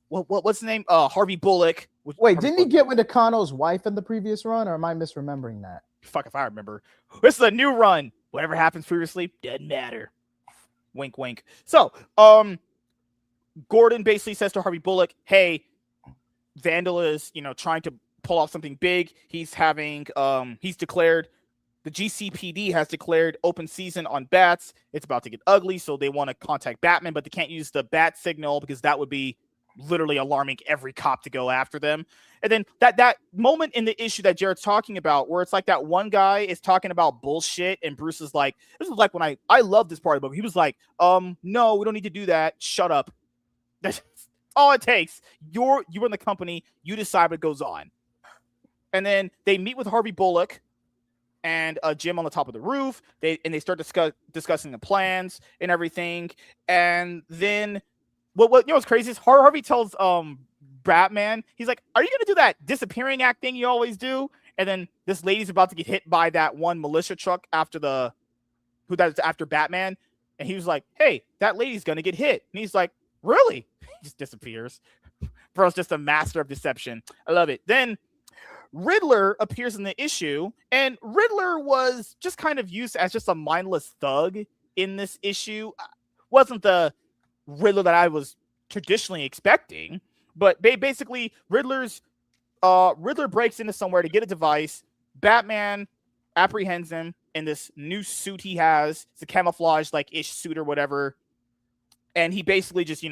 what's the name? Harvey Bullock.
Wait, didn't he get with Nakano's wife in the previous run, or am I misremembering that?
Fuck if I remember. This is a new run. Whatever happens previously doesn't matter. Wink, wink. So, Gordon basically says to Harvey Bullock, hey, Vandal is, trying to pull off something big. He's declared, the GCPD has declared open season on bats. It's about to get ugly, so they want to contact Batman, but they can't use the bat signal because that would be literally alarming every cop to go after them. And then that moment in the issue that Jared's talking about, where it's like that one guy is talking about bullshit, and Bruce is like, this is like when I love this part of the book. He was like, no, we don't need to do that. Shut up. That's all it takes. You're in the company. You decide what goes on. And then they meet with Harvey Bullock and Jim on the top of the roof. They start discussing the plans and everything. And then what what's crazy is Harvey tells Batman, he's like, are you gonna do that disappearing act thing you always do? And then this lady's about to get hit by that one militia truck after Batman. And he was like, hey, that lady's gonna get hit. And he's like, really? He just disappears. Bro's just a master of deception. I love it. Then Riddler appears in the issue, and Riddler was just kind of used as just a mindless thug in this issue. Wasn't the Riddler that I was traditionally expecting, but basically Riddler breaks into somewhere to get a device. Batman apprehends him in this new suit he has. It's a camouflage like ish suit or whatever. And he basically just,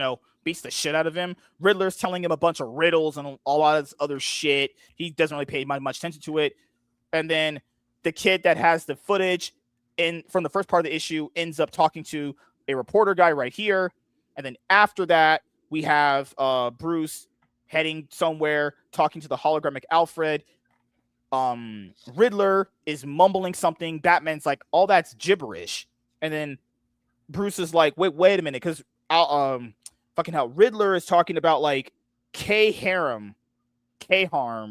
beats the shit out of him. Riddler's telling him a bunch of riddles and a lot of this other shit. He doesn't really pay much attention to it. And then the kid that has the footage from the first part of the issue ends up talking to a reporter guy right here. And then after that, we have Bruce heading somewhere, talking to the hologramic Alfred. Riddler is mumbling something. Batman's like, all that's gibberish. And then Bruce is like, wait a minute, because Riddler is talking about like K-harm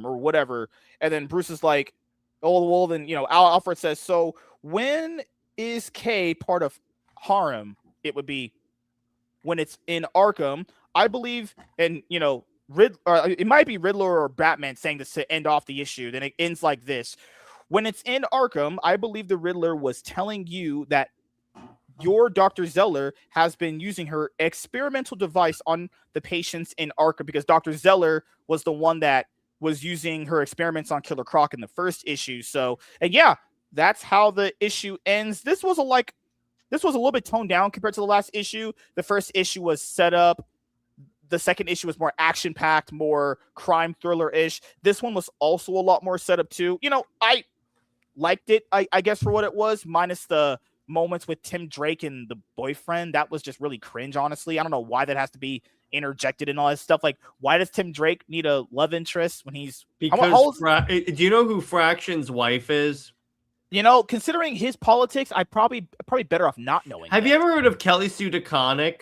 or whatever. And then Bruce is like, oh, well, then, Alfred says, so when is K part of harem? It would be when it's in Arkham, I believe. And, it might be Riddler or Batman saying this to end off the issue. Then it ends like this. When it's in Arkham, I believe the Riddler was telling you that your Dr. Zeller has been using her experimental device on the patients in Arkham, because Dr. Zeller was the one that was using her experiments on Killer Croc in the first issue. So, and yeah, that's how the issue ends. This was a little bit toned down compared to the last issue. The first issue was set up. The second issue was more action-packed, more crime thriller-ish. This one was also a lot more set up too. I liked it, I guess, for what it was, minus the moments with Tim Drake and the boyfriend. That was just really cringe, honestly. I don't know why that has to be interjected and all that stuff. Like, why does Tim Drake need a love interest when he's...
Because do you know who Fraction's wife is?
Considering his politics, I probably better off not knowing.
Have you ever heard of Kelly Sue DeConnick?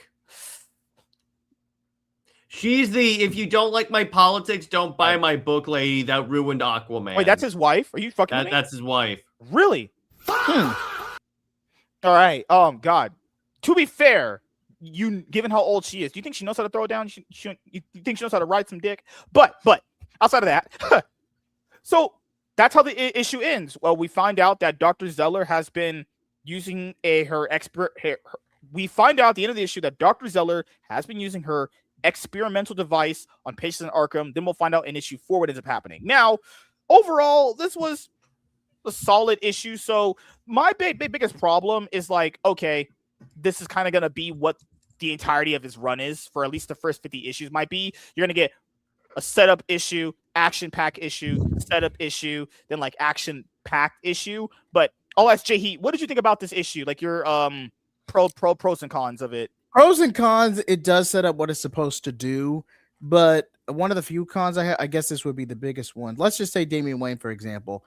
She's the if you don't like my politics, don't buy my book lady that ruined Aquaman.
Wait, that's his wife? Are you fucking with me?
That's his wife.
Really? All right. God. To be fair, given how old she is, do you think she knows how to throw it down? You think she knows how to ride some dick? But outside of that, so that's how the issue ends. Well, we find out that Dr. Zeller has been using we find out at the end of the issue that Dr. Zeller has been using her experimental device on patients in Arkham. Then we'll find out in issue 4 what ends up happening. Now, overall, this was a solid issue. So my biggest problem is like, okay, this is kind of going to be what the entirety of his run is for at least the first 50 issues might be. You're going to get a setup issue, action pack issue, setup issue, then like action packed issue. But I'll ask Jay Heat. What did you think about this issue? Like your pros and cons of it.
Pros and cons, it does set up what it's supposed to do, but one of the few cons I guess this would be the biggest one. Let's just say Damian Wayne, for example.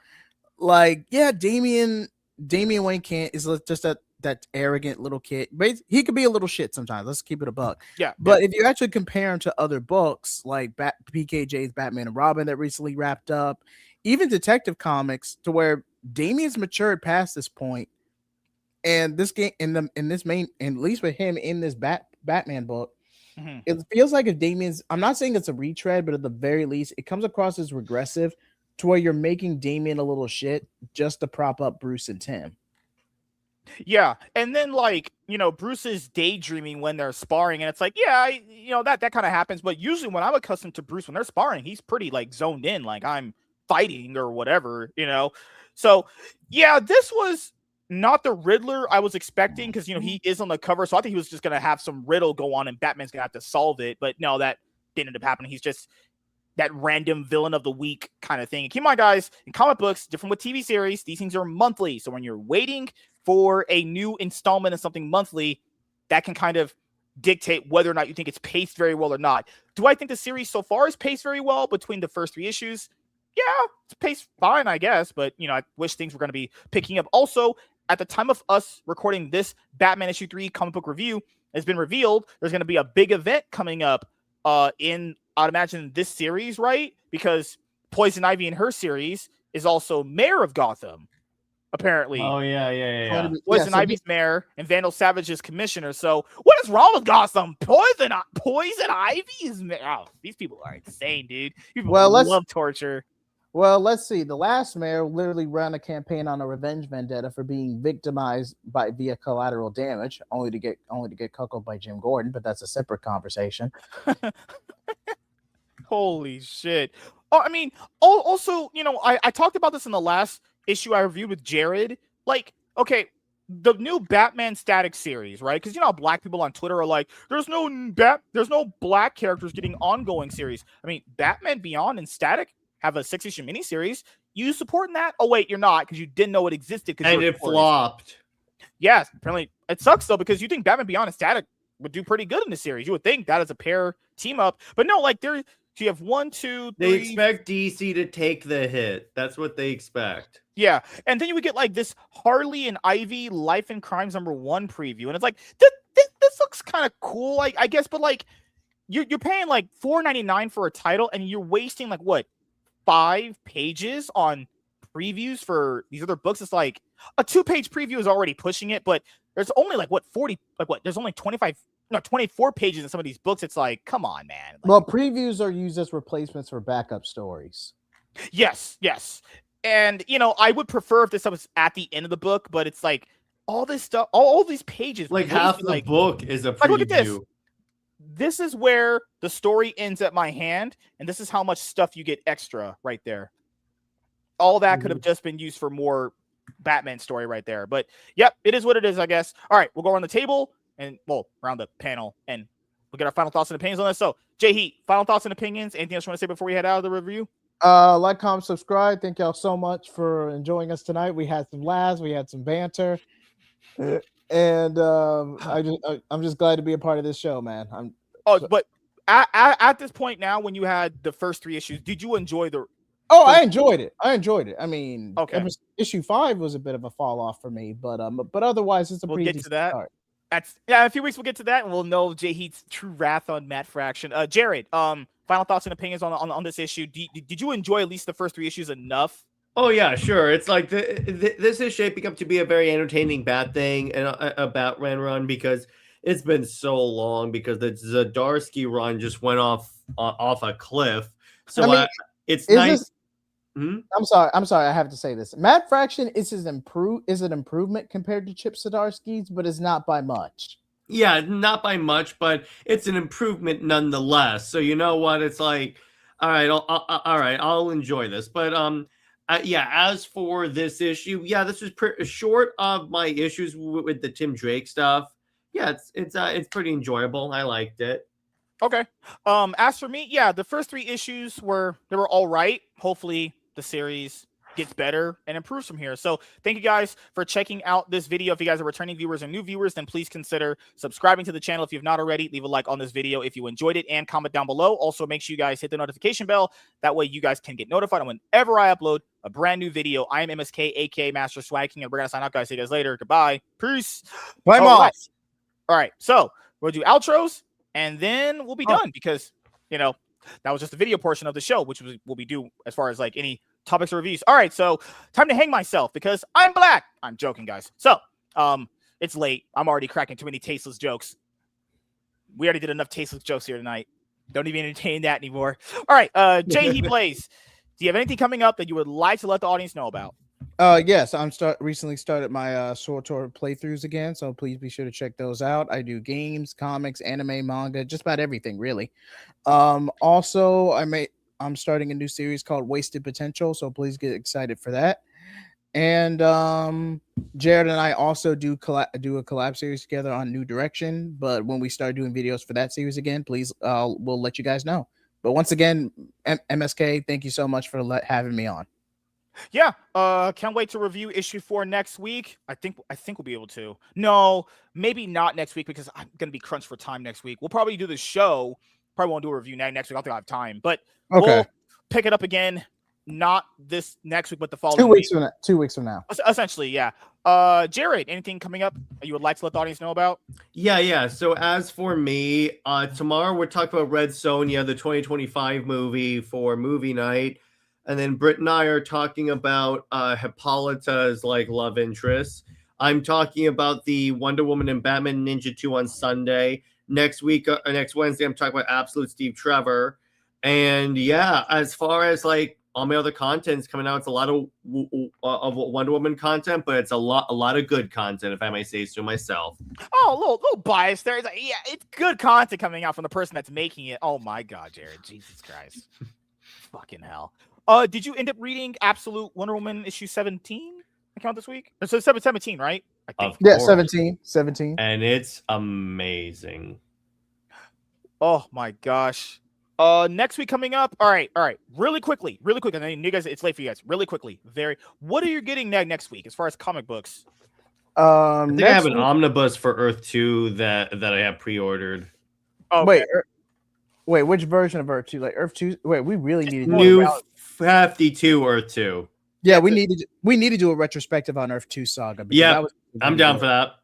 Like, yeah, Damian Wayne can't is just that arrogant little kid. But he could be a little shit sometimes. Let's keep it a buck.
Yeah.
But if you actually compare him to other books like PKJ's Batman and Robin that recently wrapped up, even Detective Comics, to where Damian's matured past this point, and this game in this main, and at least with him in this Batman book, it feels like if Damian's, I'm not saying it's a retread, but at the very least, it comes across as regressive to where you're making Damian a little shit just to prop up Bruce and Tim.
Yeah, and then like, you know, Bruce is daydreaming when they're sparring, and it's like, yeah, that kind of happens. But usually when I'm accustomed to Bruce when they're sparring, he's pretty like zoned in, like I'm fighting or whatever, you know. So yeah, this was not the Riddler I was expecting, because he is on the cover, so I think he was just gonna have some riddle go on and Batman's gonna have to solve it. But no, that didn't end up happening. He's just that random villain of the week kind of thing. And keep in mind, guys, in comic books, different with TV series, these things are monthly. So when you're waiting for a new installment of something monthly, that can kind of dictate whether or not you think it's paced very well or not. Do I think the series so far is paced very well between the first 3 issues? Yeah, it's paced fine, I guess. But, I wish things were going to be picking up. Also, at the time of us recording this Batman issue 3 comic book review, has been revealed there's going to be a big event coming up in, I'd imagine, this series, right? Because Poison Ivy in her series is also mayor of Gotham, apparently.
Oh, yeah.
Poison Ivy's mayor and Vandal Savage is commissioner. So what is wrong with Gotham? Poison Ivy is mayor. Oh, these people are insane, dude. People love torture.
Well, let's see. The last mayor literally ran a campaign on a revenge vendetta for being victimized via collateral damage, only to get cuckolded by Jim Gordon. But that's a separate conversation.
Holy shit! Oh, I mean, also, I talked about this in the last issue I reviewed with Jared. Like, okay, the new Batman Static series, right? Because how black people on Twitter are like, there's no black characters getting ongoing series. I mean, Batman Beyond and Static have a 6-issue miniseries. You supporting that? Oh wait, you're not, because you didn't know it existed.
And it flopped.
Yes, apparently it sucks though, because you think Batman Beyond and Static would do pretty good in the series. You would think that as a pair team up, but no, like so you have 1, 2, 3.
They expect DC to take the hit. That's what they expect.
Yeah, and then you would get like this Harley and Ivy Life and Crimes #1 preview, and it's like this looks kind of cool, I guess, but like you're paying like $4.99 for a title, and you're wasting like what, 5 pages on previews for these other books. It's like a 2-page preview is already pushing it, but there's only there's only 24 pages in some of these books. It's like, come on, man. Like,
well, previews are used as replacements for backup stories.
Yes. And I would prefer if this was at the end of the book, but it's like all this stuff, all these pages,
like half the book is a preview.
Like, look at this. This is where the story ends at my hand, and this is how much stuff you get extra right there. All that could have just been used for more Batman story right there. But yep, it is what it is, I guess. All right, we'll go around the table and around the panel, and we'll get our final thoughts and opinions on this. So, Jay Heat, final thoughts and opinions. Anything else you want to say before we head out of the review?
Like, comment, subscribe. Thank y'all so much for enjoying us tonight. We had some laughs, we had some banter. And I'm just glad to be a part of this show, man.
But at this point now, when you had the first 3 issues, did you enjoy the?
Oh, I enjoyed it. I mean,
okay.
Issue 5 was a bit of a fall off for me, but otherwise it's a pretty
decent start.
That's
in a few weeks we'll get to that, and we'll know Jay Heat's true wrath on Matt Fraction. Jared, final thoughts and opinions on this issue. Did you enjoy at least the first 3 issues enough?
Oh yeah, sure. It's like this is shaping up to be a very entertaining Bat thing and a Batman run, because it's been so long, because the Zdarsky run just went off a cliff. So it's nice.
I'm sorry. I have to say this. Matt Fraction is an improvement compared to Chip Zdarsky's, but it's not by much.
Yeah, not by much, but it's an improvement nonetheless. So you know what? It's like, all right, I'll enjoy this. But yeah, as for this issue, yeah, this was short of my issues with the Tim Drake stuff. Yeah, it's pretty enjoyable. I liked it.
Okay. As for me, yeah, the first 3 issues were all right. Hopefully the series gets better and improves from here. So thank you guys for checking out this video. If you guys are returning viewers and new viewers, then please consider subscribing to the channel. If you've not already, leave a like on this video if you enjoyed it and comment down below. Also, make sure you guys hit the notification bell. That way you guys can get notified whenever I upload a brand new video. I am MSK, aka Master Swag King, and we're going to sign out, guys. See you guys later. Goodbye. Peace.
Bye, Moss.
All right. So we'll do outros and then we'll be done because, you know, that was just the video portion of the show, which will be due as far as like any topics or reviews. All right, so time to hang myself because I'm black. I'm joking, guys. So, it's late. I'm already cracking too many tasteless jokes. We already did enough tasteless jokes here tonight. Don't even entertain that anymore. All right, Jay He Plays. Do you have anything coming up that you would like to let the audience know about?
Yes, I'm recently started my Sword Tour playthroughs again, so please be sure to check those out. I do games, comics, anime, manga, just about everything, really. Also, I'm starting a new series called Wasted Potential, so please get excited for that. And Jared and I also do a collab series together on New Direction, but when we start doing videos for that series again, please we'll let you guys know. But once again, MSK, thank you so much for having me on.
Yeah, can't wait to review issue 4 next week. I think we'll be able to. No, maybe not next week because I'm gonna be crunched for time next week. We'll probably do the show. Probably won't do a review next week. I don't think I'll have time, but we'll pick it up again. Not this next week, but the following
2 weeks from now. 2 weeks from now.
Essentially, yeah. Jared, anything coming up that you would like to let the audience know about?
Yeah. So as for me, tomorrow we're talking about Red Sonja, the 2025 movie for movie night. And then Britt and I are talking about Hippolyta's like love interest. I'm talking about the Wonder Woman and Batman Ninja 2 on Sunday. Next week, next Wednesday, I'm talking about Absolute Steve Trevor. And yeah, as far as like all my other content's coming out, it's a lot of Wonder Woman content, but it's a lot of good content, if I may say so myself.
Oh, a little bias there. It's like, yeah, it's good content coming out from the person that's making it. Oh my God, Jared, Jesus Christ, fucking hell. Did you end up reading Absolute Wonder Woman issue 17? I count this week. So 17, right? I think.
Yeah, 17.
And it's amazing.
Oh my gosh. Next week coming up. All right. Really quickly. And then you guys, it's late for you guys. Really quickly. What are you getting next week as far as comic books?
I think I have an omnibus for Earth 2 that I have pre-ordered.
Oh, okay. Wait, which version of Earth 2? Like Earth 2? Wait, we really need to
New 52 Earth 2.
Yeah, we need to do a retrospective on Earth 2 Saga.
Yeah, I'm down for that.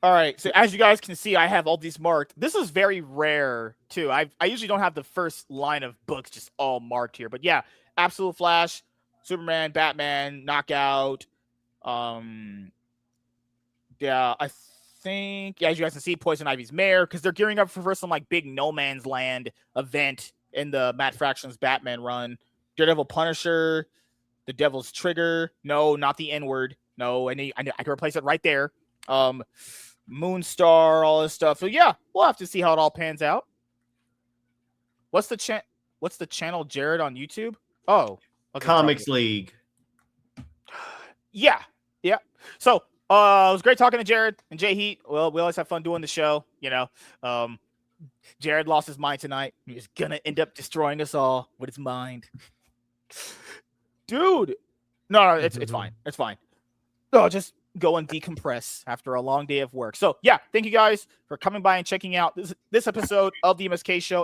All right, so as you guys can see, I have all these marked. This is very rare too. I usually don't have the first line of books just all marked here, but yeah, Absolute Flash, Superman, Batman, Knockout. Yeah, I think as you guys can see, Poison Ivy's Mare, because they're gearing up for some like big No Man's Land event in the Matt Fractions Batman run. Daredevil, Punisher, The Devil's Trigger. No, not the N-word. No, I can replace it right there. Moonstar, all this stuff. So yeah, we'll have to see how it all pans out. What's the channel, Jared, on YouTube? Oh,
Comics League.
Yeah. So it was great talking to Jared and Jay Heat. Well, we always have fun doing the show, you know. Jared lost his mind tonight. He's gonna end up destroying us all with his mind. Dude. No, it's fine. It's fine. No, just go and decompress after a long day of work. So yeah, thank you guys for coming by and checking out this episode of the MSK Show.